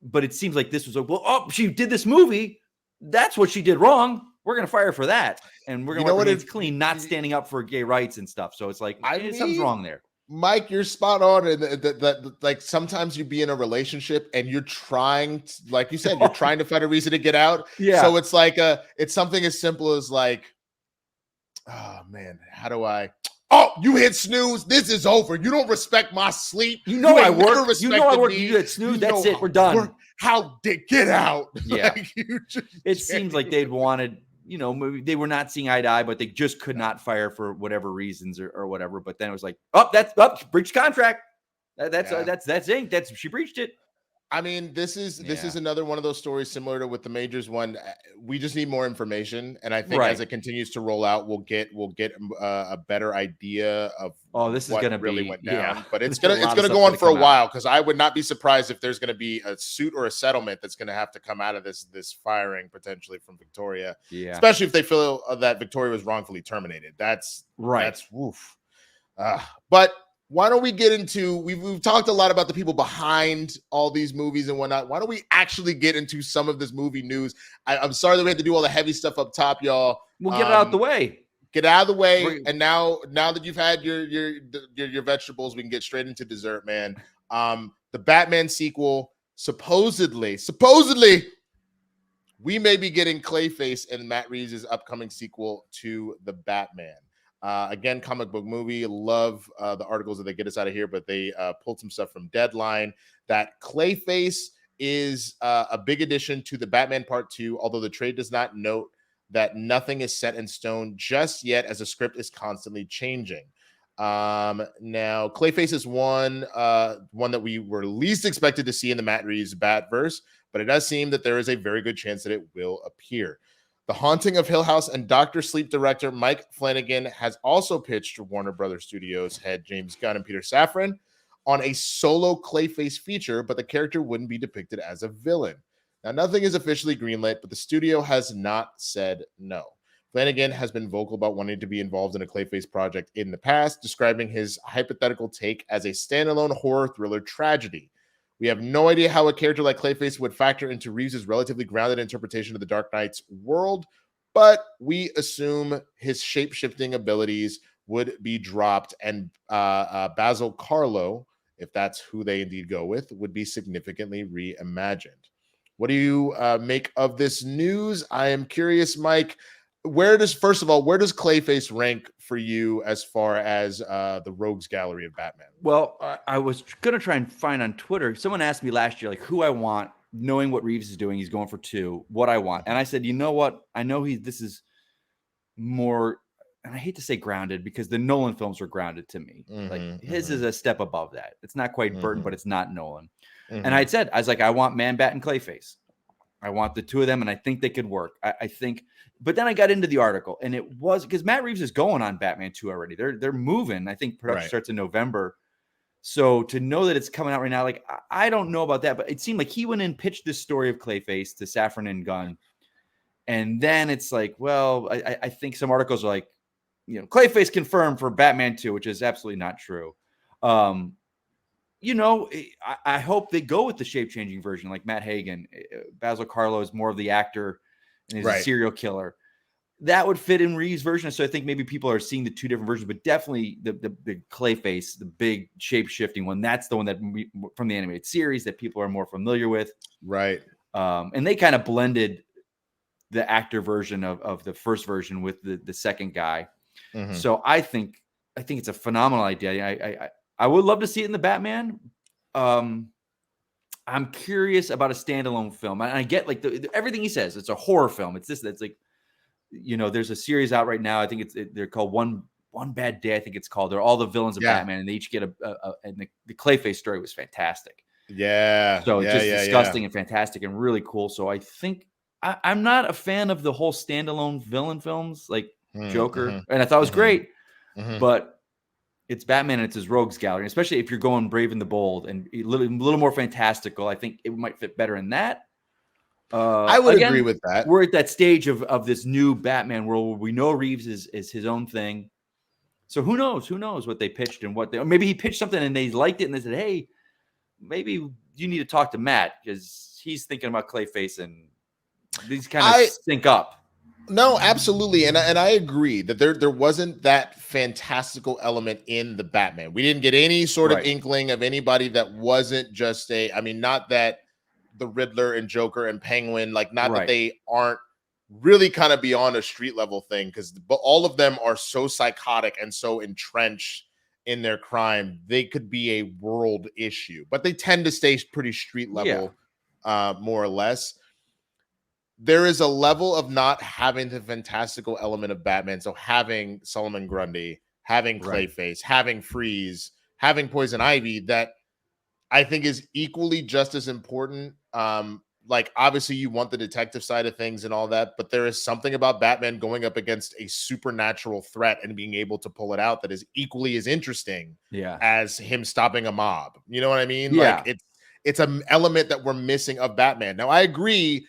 Speaker 2: but it seems like this was she did this movie. That's what she did wrong. We're going to fire her for that. And we're going to it's clean, not standing up for gay rights and stuff. So it's like, something's wrong there.
Speaker 1: Mike, you're spot on. And that like sometimes you be in a relationship and you're trying to, like you said, you're trying to find a reason to get out. Yeah. So it's like it's something as simple as like, oh man, how do I? Oh, you hit snooze. This is over. You don't respect my sleep.
Speaker 2: I work. You hit snooze. That's it. We're done.
Speaker 1: How did get out?
Speaker 2: Yeah. It seems like they'd wanted. Maybe they were not seeing eye to eye, but they just could not fire for whatever reasons or whatever. But then it was like, that's breached contract. That's Inc. She breached it.
Speaker 1: I mean, this is another one of those stories similar to with the majors one. We just need more information, and I think as it continues to roll out, we'll get a better idea of
Speaker 2: this is going to really
Speaker 1: went down. Yeah. But it's gonna go on for a while because I would not be surprised if there's going to be a suit or a settlement that's going to have to come out of this firing potentially from Victoria. Yeah, especially if they feel that Victoria was wrongfully terminated. That's right. That's woof. But. Why don't we get into, we've talked a lot about the people behind all these movies and whatnot. Why don't we actually get into some of this movie news? I'm sorry that we had to do all the heavy stuff up top, y'all.
Speaker 2: We'll get it out the way.
Speaker 1: Get out of the way. And now that you've had your vegetables, we can get straight into dessert, man. The Batman sequel, supposedly, we may be getting Clayface and Matt Reeves' upcoming sequel to the Batman. Again, comic book movie. Love the articles that they get us out of here, but they pulled some stuff from Deadline that Clayface is a big addition to the Batman Part 2, although the trade does not note that nothing is set in stone just yet as the script is constantly changing. Now, Clayface is one that we were least expected to see in the Matt Reeves Batverse, but it does seem that there is a very good chance that it will appear. The Haunting of Hill House and Dr. Sleep director Mike Flanagan has also pitched to Warner Brothers Studios head James Gunn and Peter Safran on a solo Clayface feature, but the character wouldn't be depicted as a villain. Now, nothing is officially greenlit, but the studio has not said no. Flanagan has been vocal about wanting to be involved in a Clayface project in the past, describing his hypothetical take as a standalone horror thriller tragedy. We have no idea how a character like Clayface would factor into Reeves' relatively grounded interpretation of the Dark Knight's world, but we assume his shape-shifting abilities would be dropped, and Basil Carlo, if that's who they indeed go with, would be significantly reimagined. What do you make of this news? I am curious, Mike. First of all, where does Clayface rank for you as far as the rogues gallery of Batman?
Speaker 2: Well, I was going to try and find on Twitter. Someone asked me last year, like, who I want, knowing what Reeves is doing. He's going for 2, what I want. And I said, you know what? I know this is more, and I hate to say grounded because the Nolan films were grounded to me. Like his is a step above that. It's not quite Burton, but it's not Nolan. And I was like, I want Man Bat and Clayface. I want the 2 of them, and I think they could work. I think, but then I got into the article, and it was because Matt Reeves is going on Batman 2 already. They're moving. I think production starts in November. So to know that it's coming out right now, like I don't know about that, but it seemed like he went in, pitched this story of Clayface to Safran and Gunn, and then it's like, well, I think some articles are like, Clayface confirmed for Batman 2, which is absolutely not true. I hope they go with the shape-changing version, like Matt Hagen. Basil Carlo is more of the actor and is a serial killer. That would fit in Reeves' version. So I think maybe people are seeing the 2 different versions, but definitely the Clayface, the big shape-shifting one, that's the one that from the animated series that people are more familiar with.
Speaker 1: Right.
Speaker 2: And they kind of blended the actor version of the first version with the second guy. So I think it's a phenomenal idea. I would love to see it in the Batman. I'm curious about a standalone film. And I get like everything he says. It's a horror film. It's this. That's like, there's a series out right now. I think they're called One Bad Day. I think it's called. They're all the villains of Batman, and they each get and the Clayface story was fantastic.
Speaker 1: Yeah.
Speaker 2: So it's just disgusting and fantastic and really cool. So I think I'm not a fan of the whole standalone villain films like Joker, and I thought it was great, but it's Batman and it's his rogues gallery, especially if you're going Brave and the Bold and a little more fantastical. I think it might fit better in that.
Speaker 1: I would agree with that.
Speaker 2: We're at that stage of this new Batman world where we know Reeves is his own thing. So who knows? Who knows what they pitched and or maybe he pitched something and they liked it and they said, hey, maybe you need to talk to Matt because he's thinking about Clayface and these kind of sync up.
Speaker 1: No, absolutely. And I agree that there wasn't that fantastical element in the Batman. We didn't get any sort of inkling of anybody that wasn't just not that the Riddler and Joker and Penguin, like not that they aren't really kind of beyond a street level thing, but all of them are so psychotic and so entrenched in their crime. They could be a world issue, but they tend to stay pretty street level, more or less. There is a level of not having the fantastical element of Batman. So having Solomon Grundy, having Clayface, having Freeze, having Poison Ivy, that I think is equally just as important. Like obviously you want the detective side of things and all that, but there is something about Batman going up against a supernatural threat and being able to pull it out that is equally as interesting as him stopping a mob. You know what I mean?
Speaker 2: Yeah.
Speaker 1: Like it's an element that we're missing of Batman. Now I agree.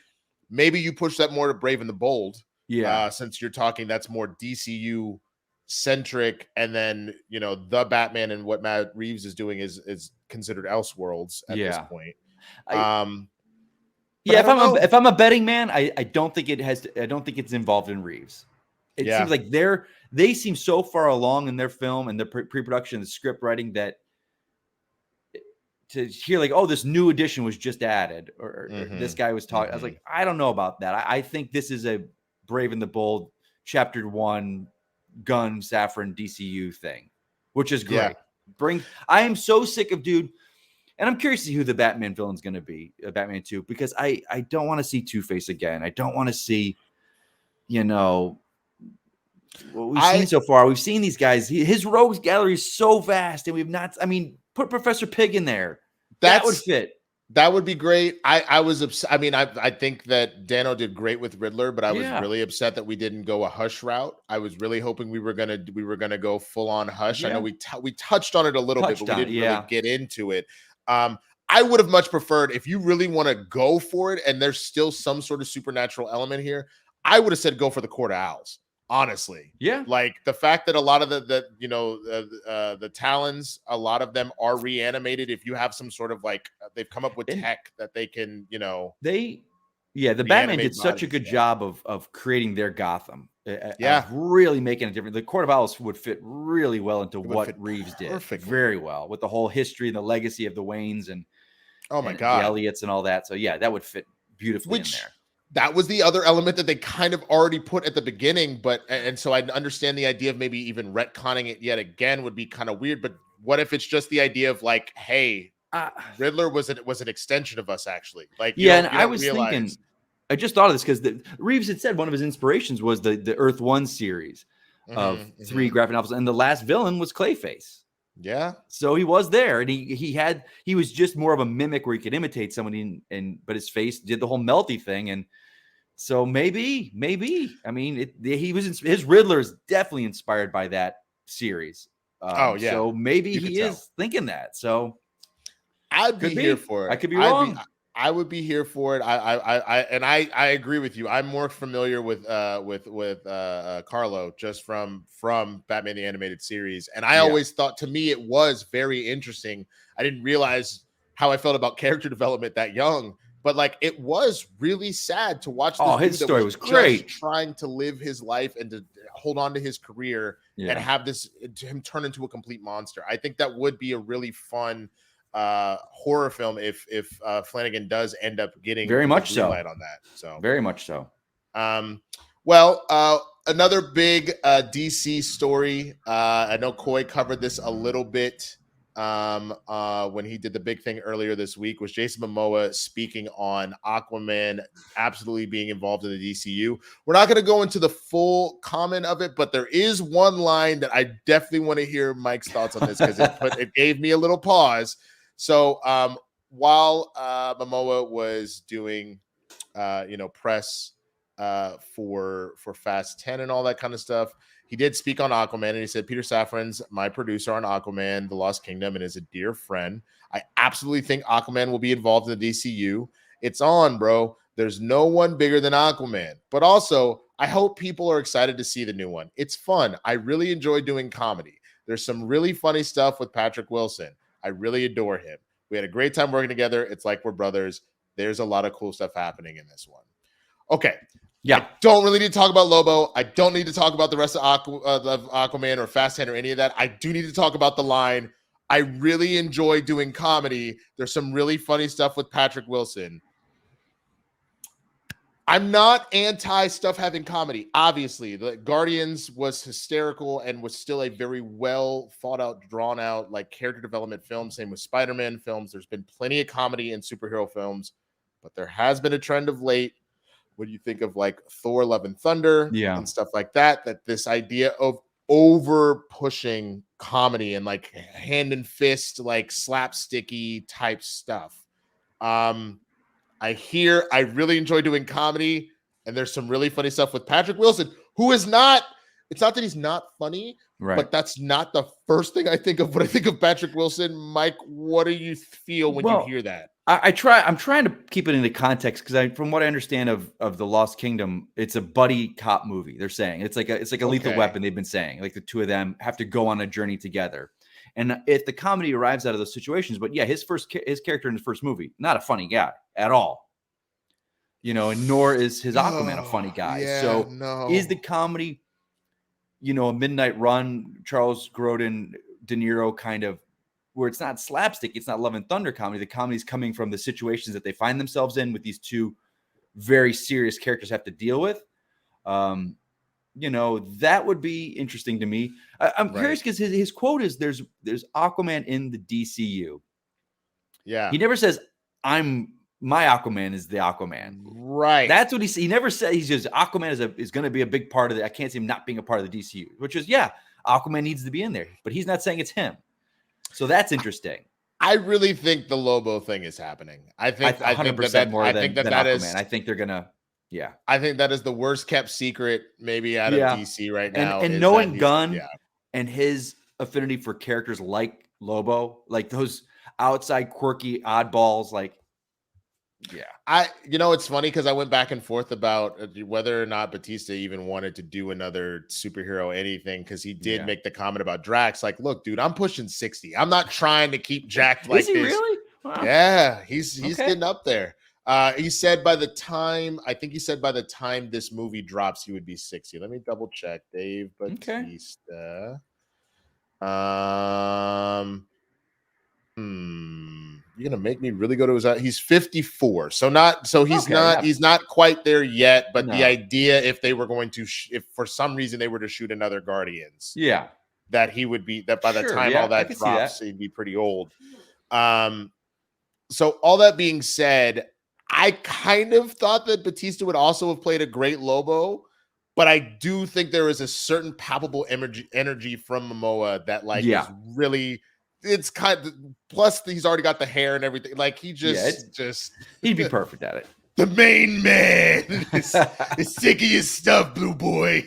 Speaker 1: Maybe you push that more to Brave and the Bold. Since you're talking, that's more DCU centric. And then, the Batman and what Matt Reeves is doing is considered Elseworlds at this point.
Speaker 2: If I'm a betting man, I don't think I don't think it's involved in Reeves. It seems like they seem so far along in their film and their pre-production, the script writing that to hear like, oh, this new edition was just added or this guy was talking. I was like, I don't know about that. I think this is a Brave and the Bold chapter 1 Gunn Safran DCU thing, which is great. I am so sick of and I'm curious to see who the Batman villain's going to be, Batman 2, because I don't want to see Two-Face again. I don't want to see, what we've seen so far. We've seen these guys. His rogues gallery is so vast, and we've not. I mean, put Professor Pig in there. That would fit.
Speaker 1: That would be great. I was upset. I mean, I think that Dano did great with Riddler, but I was
Speaker 2: Yeah.
Speaker 1: really upset that we didn't go a Hush route. I was really hoping we were gonna go full on Hush. I know
Speaker 2: Yeah.
Speaker 1: we touched on it a little bit, but
Speaker 2: Touched
Speaker 1: we
Speaker 2: on it.
Speaker 1: didn't really
Speaker 2: Yeah.
Speaker 1: get into it. I would have much preferred if you really want to go for it, and there's still some sort of supernatural element here. I would have said go for the Court of Owls. Honestly,
Speaker 2: Yeah.
Speaker 1: like the fact that a lot of the Talons, a lot of them are reanimated. If you have some sort of like, they've come up with
Speaker 2: And
Speaker 1: tech that they can,
Speaker 2: the Batman did
Speaker 1: reanimate
Speaker 2: such a
Speaker 1: bodies.
Speaker 2: good job of creating their Gotham,
Speaker 1: Yeah,
Speaker 2: of really making it different. The Court of Owls would fit really well into
Speaker 1: it would
Speaker 2: what
Speaker 1: fit
Speaker 2: Reeves did,
Speaker 1: perfectly.
Speaker 2: very well, with the whole history and the legacy of the Waynes and
Speaker 1: Oh my
Speaker 2: the
Speaker 1: god,
Speaker 2: Elliots and all that. So yeah, that would fit beautifully in
Speaker 1: which
Speaker 2: there.
Speaker 1: that was the other element that they kind of already put at the beginning, but and so I understand the idea of maybe even retconning it yet again would be kind of weird. But what if it's just the idea of like, hey, Riddler was an extension of us, actually? Like,
Speaker 2: Yeah, and
Speaker 1: you
Speaker 2: I
Speaker 1: don't
Speaker 2: was
Speaker 1: realize.
Speaker 2: thinking, I just thought of this because Reeves had said one of his inspirations was the Earth One series of 3 graphic novels, and the last villain was Clayface.
Speaker 1: Yeah.
Speaker 2: So he was there, and he was just more of a mimic where he could imitate somebody, but his face did the whole melty thing, and so maybe I mean, his Riddler is definitely inspired by that series.
Speaker 1: Oh yeah.
Speaker 2: So maybe
Speaker 1: You could
Speaker 2: he
Speaker 1: tell.
Speaker 2: is thinking that. So
Speaker 1: I'd be
Speaker 2: could
Speaker 1: here
Speaker 2: be.
Speaker 1: for it.
Speaker 2: I could be wrong.
Speaker 1: I would be here for it. I agree with you. I'm more familiar with Carlo just from Batman the Animated Series, and I
Speaker 2: Yeah.
Speaker 1: always thought, to me, it was very interesting. I didn't realize how I felt about character development that young, but like, it was really sad to watch this
Speaker 2: his
Speaker 1: dude
Speaker 2: story was great.
Speaker 1: just trying to live his life and to hold on to his career and have him turn into a complete monster. I think that would be a really fun horror film if Flanagan does end up getting
Speaker 2: Very
Speaker 1: the
Speaker 2: much
Speaker 1: green
Speaker 2: so.
Speaker 1: light on that. So
Speaker 2: Very much so.
Speaker 1: Well, another big DC story. I know Coy covered this a little bit when he did the big thing earlier this week, was Jason Momoa speaking on Aquaman absolutely being involved in the DCU. We're not going to go into the full comment of it, but there is one line that I definitely want to hear Mike's thoughts on this, because it gave me a little pause. So while Momoa was doing press for Fast 10 and all that kind of stuff, he did speak on Aquaman, and he said, Peter Safran's my producer on Aquaman, The Lost Kingdom, and is a dear friend. I absolutely think Aquaman will be involved in the DCU. It's on, bro. There's no one bigger than Aquaman. But also, I hope people are excited to see the new one. It's fun. I really enjoy doing comedy. There's some really funny stuff with Patrick Wilson. I really adore him. We had a great time working together. It's like we're brothers. There's a lot of cool stuff happening in this one. Okay.
Speaker 2: Yeah.
Speaker 1: I don't really need to talk about Lobo. I don't need to talk about the rest of Aquaman or Fast 10 or any of that. I do need to talk about the line. I really enjoy doing comedy. There's some really funny stuff with Patrick Wilson. I'm not anti stuff having comedy. Obviously, the Guardians was hysterical and was still a very well thought out, drawn out, like, character development film. Same with Spider-Man films. There's been plenty of comedy in superhero films, but there has been a trend of late, when you think of like Thor, Love and Thunder and stuff like that, that this idea of over pushing comedy and like hand and fist, like slapsticky type stuff. I really enjoy doing comedy, and there's some really funny stuff with Patrick Wilson, who is not, it's not that he's not funny,
Speaker 2: Right.
Speaker 1: but that's not the first thing I think of when I think of Patrick Wilson. Mike, what do you feel when you hear that?
Speaker 2: I'm trying to keep it into context, because from what I understand of the Lost Kingdom, it's a buddy cop movie. They're saying it's like a Lethal Weapon. They've been saying, like, the two of them have to go on a journey together, and if the comedy arrives out of those situations. But yeah, his character in his first movie, not a funny guy at all, and nor is his Aquaman a funny guy. Is the comedy, a Midnight Run, Charles Grodin, De Niro kind of, where it's not slapstick, it's not Love and Thunder comedy. The comedy is coming from the situations that they find themselves in, with these two very serious characters have to deal with. That would be interesting to me. I'm curious, because his quote is, "There's Aquaman in the DCU."
Speaker 1: Yeah,
Speaker 2: he never says, my Aquaman is the Aquaman.
Speaker 1: Right.
Speaker 2: That's what he never said. He says Aquaman is going to be a big part of it. I can't see him not being a part of the DCU, which is, Aquaman needs to be in there, but he's not saying it's him. So that's interesting.
Speaker 1: I really think the Lobo thing is happening. I think
Speaker 2: 100% more than
Speaker 1: that
Speaker 2: Aquaman.
Speaker 1: is.
Speaker 2: I think they're gonna, yeah,
Speaker 1: I think that is the worst kept secret maybe out of
Speaker 2: yeah.
Speaker 1: DC right
Speaker 2: And
Speaker 1: now. Is that
Speaker 2: knowing
Speaker 1: he's
Speaker 2: Gunn and his affinity for characters like Lobo, like those outside quirky oddballs, like, yeah.
Speaker 1: It's funny because I went back and forth about whether or not Batista even wanted to do another superhero anything, because he did make the comment about Drax. Like, look, dude, I'm pushing 60. I'm not trying to keep jacked like
Speaker 2: Is he
Speaker 1: this.
Speaker 2: really? Wow.
Speaker 1: Yeah, he's getting up there. He said by the time this movie drops, he would be 60. Let me double check. Dave Batista. You're gonna make me really go to his. He's 54, so he's not quite there yet. But the idea, if they were going to, if for some reason they were to shoot another Guardians, that he would be, that by the time all that drops, he'd be pretty old. So all that being said, I kind of thought that Batista would also have played a great Lobo, but I do think there is a certain palpable energy from Momoa that is really. It's kind of, plus he's already got the hair and everything. Like he just
Speaker 2: he'd be perfect at it.
Speaker 1: The main man is sick of your stuff, blue boy.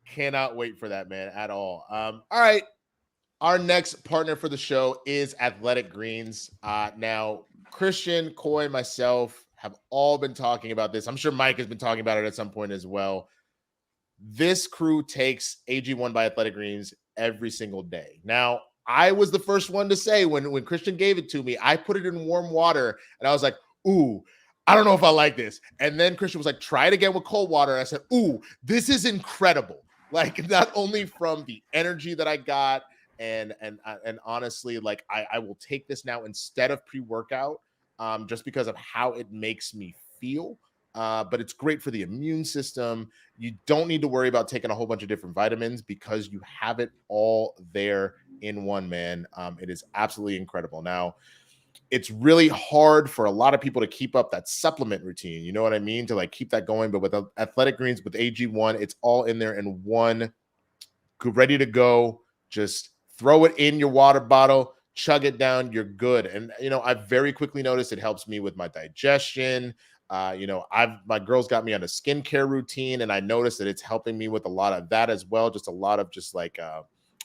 Speaker 1: Cannot wait for that, man, at all. All right. Our next partner for the show is Athletic Greens. Now, Kristian, Coy, and myself have all been talking about this. I'm sure Mike has been talking about it at some point as well. This crew takes AG1 by Athletic Greens every single day. Now, I was the first one to say when Kristian gave it to me, I put it in warm water and I was like, ooh, I don't know if I like this. And then Kristian was like, try it again with cold water. And I said, ooh, this is incredible. Like, not only from the energy that I got, and honestly, like I will take this now instead of pre-workout, just because of how it makes me feel. But it's great for the immune system. You don't need to worry about taking a whole bunch of different vitamins because you have it all there in one, man. It is absolutely incredible. Now, it's really hard for a lot of people to keep up that supplement routine. You know what I mean? To like keep that going. But with Athletic Greens, with AG1, it's all in there in one, ready to go. Just throw it in your water bottle, chug it down, you're good. And, I very quickly noticed it helps me with my digestion. My girls got me on a skincare routine, and I noticed that it's helping me with a lot of that as well. Just a lot of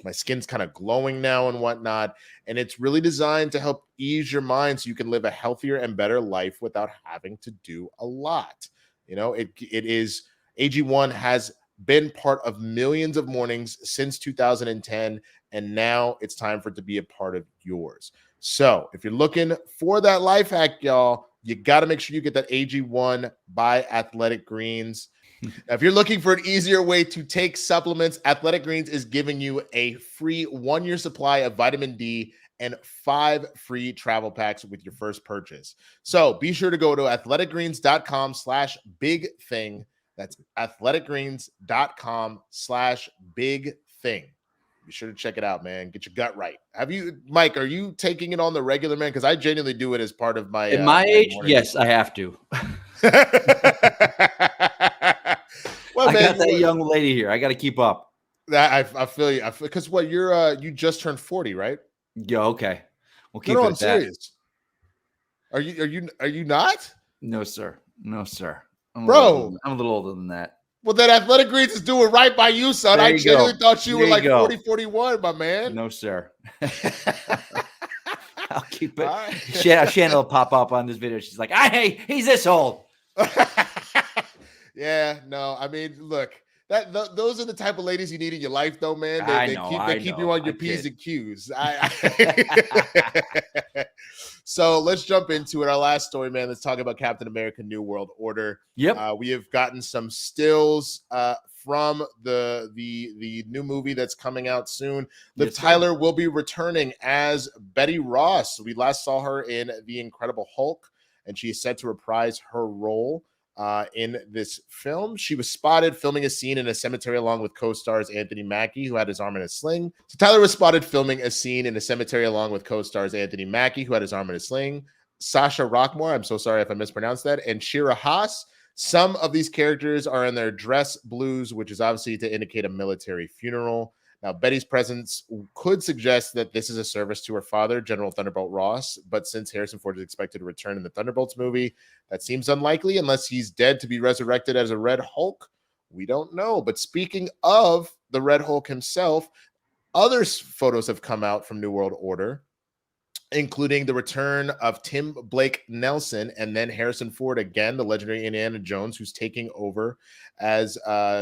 Speaker 1: my skin's kind of glowing now and whatnot. And it's really designed to help ease your mind so you can live a healthier and better life without having to do a lot. AG1 has been part of millions of mornings since 2010, and now it's time for it to be a part of yours. So if you're looking for that life hack, y'all, you got to make sure you get that AG1 by Athletic Greens. Now, if you're looking for an easier way to take supplements, Athletic Greens is giving you a free 1-year supply of vitamin D and 5 free travel packs with your first purchase. So be sure to go to athleticgreens.com/big-thing. That's athleticgreens.com/big-thing. Be sure to check it out, man. Get your gut right. Mike, are you taking it on the regular, man? Because I genuinely do it as part of my.
Speaker 2: At my age, yes, I have to. Well, I got that young lady here. I got to keep up.
Speaker 1: I feel you. Because you just turned 40, right?
Speaker 2: Yeah. Okay. We'll keep
Speaker 1: it.
Speaker 2: I'm
Speaker 1: serious. Are you not?
Speaker 2: No, sir. No, sir. I'm
Speaker 1: a
Speaker 2: little older than that.
Speaker 1: Well, then Athletic Greens is doing right by you, son. I genuinely thought you were like 40, 41, my man.
Speaker 2: No, sir. I'll keep it. Right. Shannon will pop up on this video. She's like, hey, he's this old.
Speaker 1: Yeah, no, I mean, look, those are the type of ladies you need in your life, though, man. They keep you on your P's and Q's. So let's jump into it. Our last story, man. Let's talk about Captain America: New World Order.
Speaker 2: Yep.
Speaker 1: We have gotten some stills from the new movie that's coming out soon. Liv Tyler will be returning as Betty Ross. We last saw her in The Incredible Hulk, and she is set to reprise her role in this film. She was spotted filming a scene in a cemetery along with co-stars Anthony Mackie, who had his arm in a sling. So Tyler was spotted filming a scene in a cemetery along with co-stars Anthony Mackie, who had his arm in a sling, Sasha Rockmore, I'm so sorry if I mispronounced that, and Shira Haas. Some of these characters are in their dress blues, which is obviously to indicate a military funeral. Now, Betty's presence could suggest that this is a service to her father, General Thunderbolt Ross, but since Harrison Ford is expected to return in the Thunderbolts movie, that seems unlikely unless he's dead to be resurrected as a Red Hulk. We don't know. But speaking of the Red Hulk himself, other photos have come out from New World Order, including the return of Tim Blake Nelson and then Harrison Ford again, the legendary Indiana Jones, who's taking over as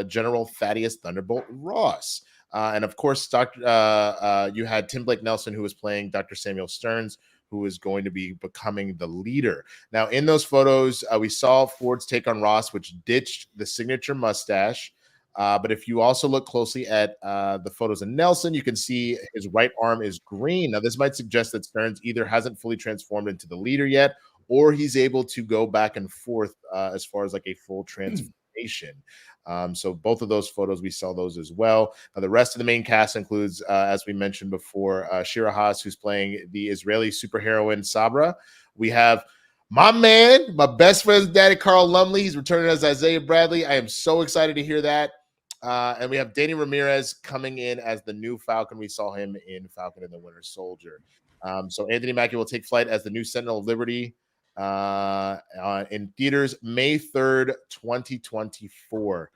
Speaker 1: General Thaddeus Thunderbolt Ross. And of course, you had Tim Blake Nelson, who was playing Dr. Samuel Stearns, who is going to be becoming the leader. Now, in those photos, we saw Ford's take on Ross, which ditched the signature mustache. But if you also look closely at the photos of Nelson, you can see his right arm is green. Now, this might suggest that Stearns either hasn't fully transformed into the leader yet, or he's able to go back and forth as far as like a full transformation. So both of those photos, we saw those as well. Now, the rest of the main cast includes, as we mentioned before, Shira Haas, who's playing the Israeli superheroine Sabra. We have my man, my best friend's daddy, Carl Lumley. He's returning as Isaiah Bradley. I am so excited to hear that. And we have Danny Ramirez coming in as the new Falcon. We saw him in Falcon and the Winter Soldier. So Anthony Mackie will take flight as the new Sentinel of Liberty in theaters May 3rd, 2024.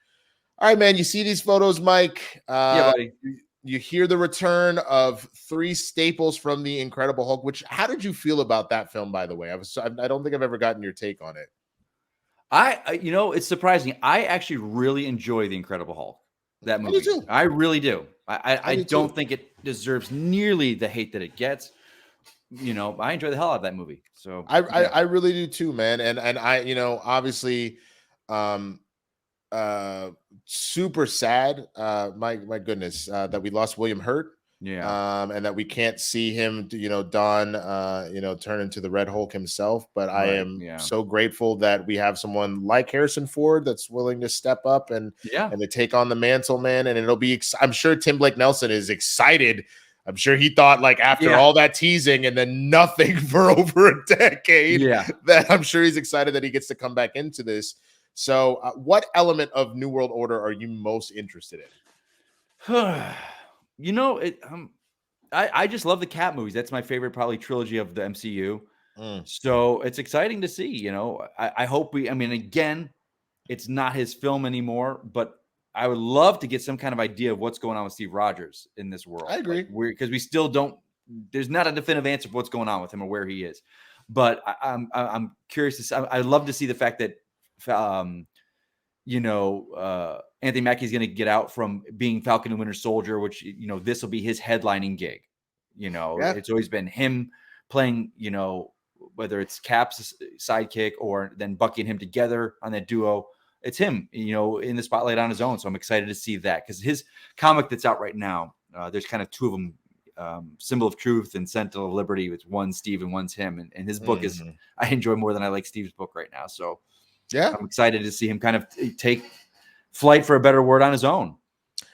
Speaker 1: All right, man. You see these photos, Mike?
Speaker 2: Yeah, buddy.
Speaker 1: You hear the return of three staples from the Incredible Hulk. How did you feel about that film, by the way? I don't think I've ever gotten your take on it.
Speaker 2: It's surprising. I actually really enjoy The Incredible Hulk. That movie.
Speaker 1: I do too.
Speaker 2: I really do. I don't think it deserves nearly the hate that it gets. I enjoy the hell out of that movie. So
Speaker 1: I really do too, man. And I, obviously, super sad. My goodness, that we lost William Hurt.
Speaker 2: Yeah.
Speaker 1: And that we can't see him, turn into the Red Hulk himself. But I am so grateful that we have someone like Harrison Ford that's willing to step up and to take on the mantle, man. And it'll be, I'm sure Tim Blake Nelson is excited. I'm sure he thought, like, after all that teasing and then nothing for over a decade, that I'm sure he's excited that he gets to come back into this. So what element of New World Order are you most interested in?
Speaker 2: I just love the Cap movies. That's my favorite, probably, trilogy of the MCU. So it's exciting to see. I hope again, it's not his film anymore, but I would love to get some kind of idea of what's going on with Steve Rogers in this world.
Speaker 1: I agree.
Speaker 2: Because we still don't. There's not a definitive answer for what's going on with him or where he is. But I'm curious to see. I'd love to see the fact that Anthony Mackie is going to get out from being Falcon and Winter Soldier, which, this will be his headlining gig. It's always been him playing, whether it's Cap's sidekick or then Bucky and him together on that duo. It's him, in the spotlight on his own. So I'm excited to see that, because his comic that's out right now, there's kind of two of them, Symbol of Truth and Sentinel of Liberty. It's one Steve and one's him. And his book is, I enjoy more than I like Steve's book right now. So I'm excited to see him kind of take flight, for a better word, on his own.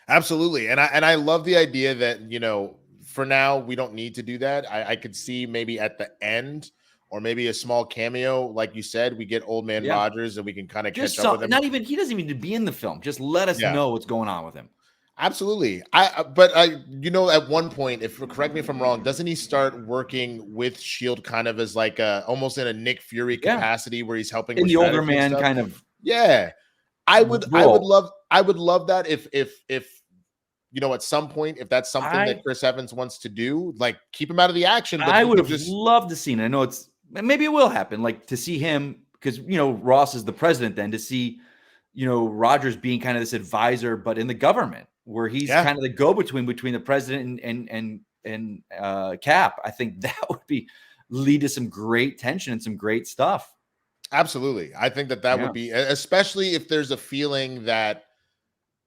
Speaker 1: Absolutely. And I love the idea that, for now, we don't need to do that. I could see maybe at the end, or maybe a small cameo, like you said, we get Old Man Rogers and we can kind of catch up with him.
Speaker 2: He doesn't even need to be in the film. Just let us know what's going on with him.
Speaker 1: Absolutely. At one point, correct me if I'm wrong, doesn't he start working with SHIELD kind of as like almost in a Nick Fury capacity, where he's helping
Speaker 2: in the older man stuff? Kind of.
Speaker 1: Yeah. I would love that if at some point, if that's something that Chris Evans wants to do, like, keep him out of the action. But
Speaker 2: I would have loved to see it. I know maybe it will happen, like, to see him, because Ross is the president, then to see Rogers being kind of this advisor, but in the government, where he's kind of the go-between between the president and Cap. I think that would lead to some great tension and some great stuff.
Speaker 1: Absolutely. I think that would be, especially if there's a feeling that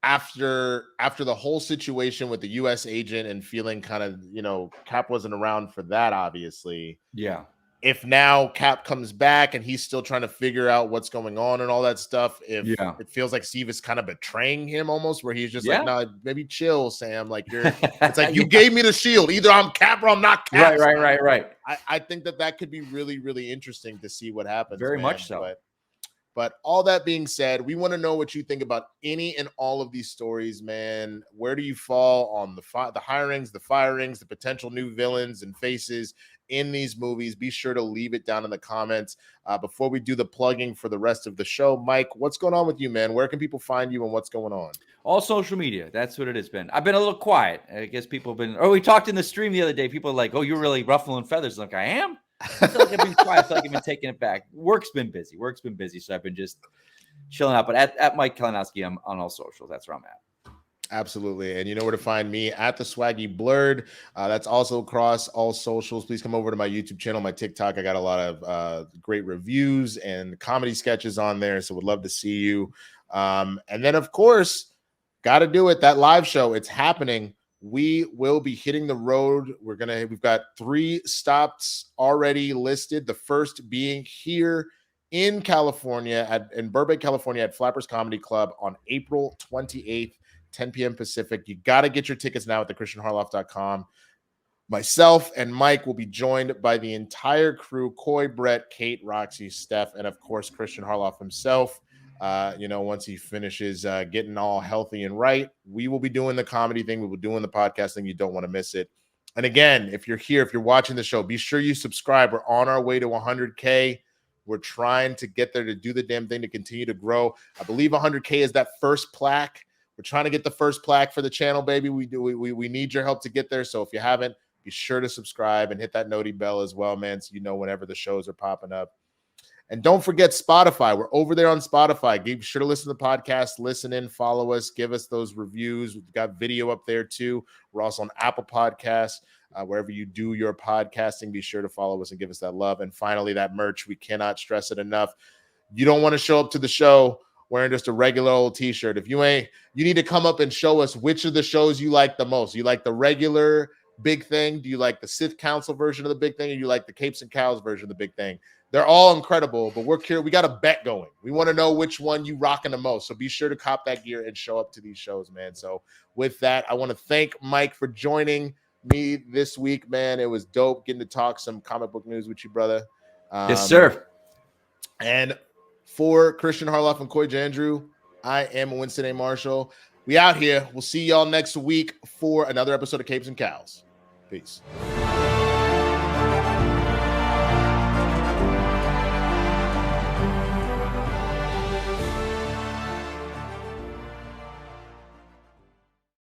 Speaker 1: after the whole situation with the U.S. agent and feeling kind of, Cap wasn't around for that, obviously. Yeah. If now Cap comes back and he's still trying to figure out what's going on and all that stuff, if it feels like Steve is kind of betraying him almost, where he's just like, no, maybe chill, Sam. Like, it's like, you gave me the shield. Either I'm Cap or I'm not Cap.
Speaker 2: Right.
Speaker 1: I think that could be really, really interesting to see what happens.
Speaker 2: Very much so.
Speaker 1: But But all that being said, we want to know what you think about any and all of these stories, man. Where do you fall on the hirings, the firings, the potential new villains and faces in these movies? Be sure to leave it down in the comments. Before we do the plugging for the rest of the show, Mike, what's going on with you, man? Where can people find you and what's going on?
Speaker 2: All social media. That's what it has been. I've been a little quiet. I guess people have been. Oh, we talked in the stream the other day. People are like, "Oh, you're really ruffling feathers." Like, I am. I feel like I've been quiet. I feel like I've been taking it back. Work's been busy. So I've been just chilling out. But at Mike Kalinowski, I'm on all socials. That's where I'm at.
Speaker 1: Absolutely. And you know where to find me, at the Swaggy Blurred. That's also across all socials. Please come over to my YouTube channel, my TikTok. I got a lot of great reviews and comedy sketches on there. So would love to see you. And then, of course, got to do it. That live show, it's happening. We will be hitting the road. We've got 3 stops already listed. The first being here in California, in Burbank, California, at Flappers Comedy Club on April 28th, 10 p.m. Pacific. You got to get your tickets now at thekristianharloff.com. Myself and Mike will be joined by the entire crew: Coy, Brett, Kate, Roxy, Steph, and of course, Kristian Harloff himself. Once he finishes getting all healthy and right, we will be doing the comedy thing. We will be doing the podcast thing. You don't want to miss it. And again, if you're here, if you're watching the show, be sure you subscribe. We're on our way to 100K. We're trying to get there, to do the damn thing, to continue to grow. I believe 100K is that first plaque. We're trying to get the first plaque for the channel, baby. We need your help to get there. So if you haven't, be sure to subscribe and hit that noti bell as well, man, so you know whenever the shows are popping up. And don't forget Spotify. We're over there on Spotify. Be sure to listen to the podcast, listen in, follow us, give us those reviews. We've got video up there too. We're also on Apple Podcasts. Wherever you do your podcasting, be sure to follow us and give us that love. And finally, that merch. We cannot stress it enough. You don't want to show up to the show wearing just a regular old t-shirt. If you ain't, you need to come up and show us which of the shows you like the most. You like the regular Big Thing? Do you like the Sith Council version of the Big Thing? Or you like the Capes and Cowls version of the Big Thing? They're all incredible, but we're curious. We got a bet going. We want to know which one you rocking the most. So be sure to cop that gear and show up to these shows, man. So with that, I want to thank Mike for joining me this week, man. It was dope getting to talk some comic book news with you, brother.
Speaker 2: Yes, sir.
Speaker 1: And for Kristian Harloff and Coy Jandrew, I am Winston A. Marshall. We out here. We'll see y'all next week for another episode of Capes and Cowls. Peace.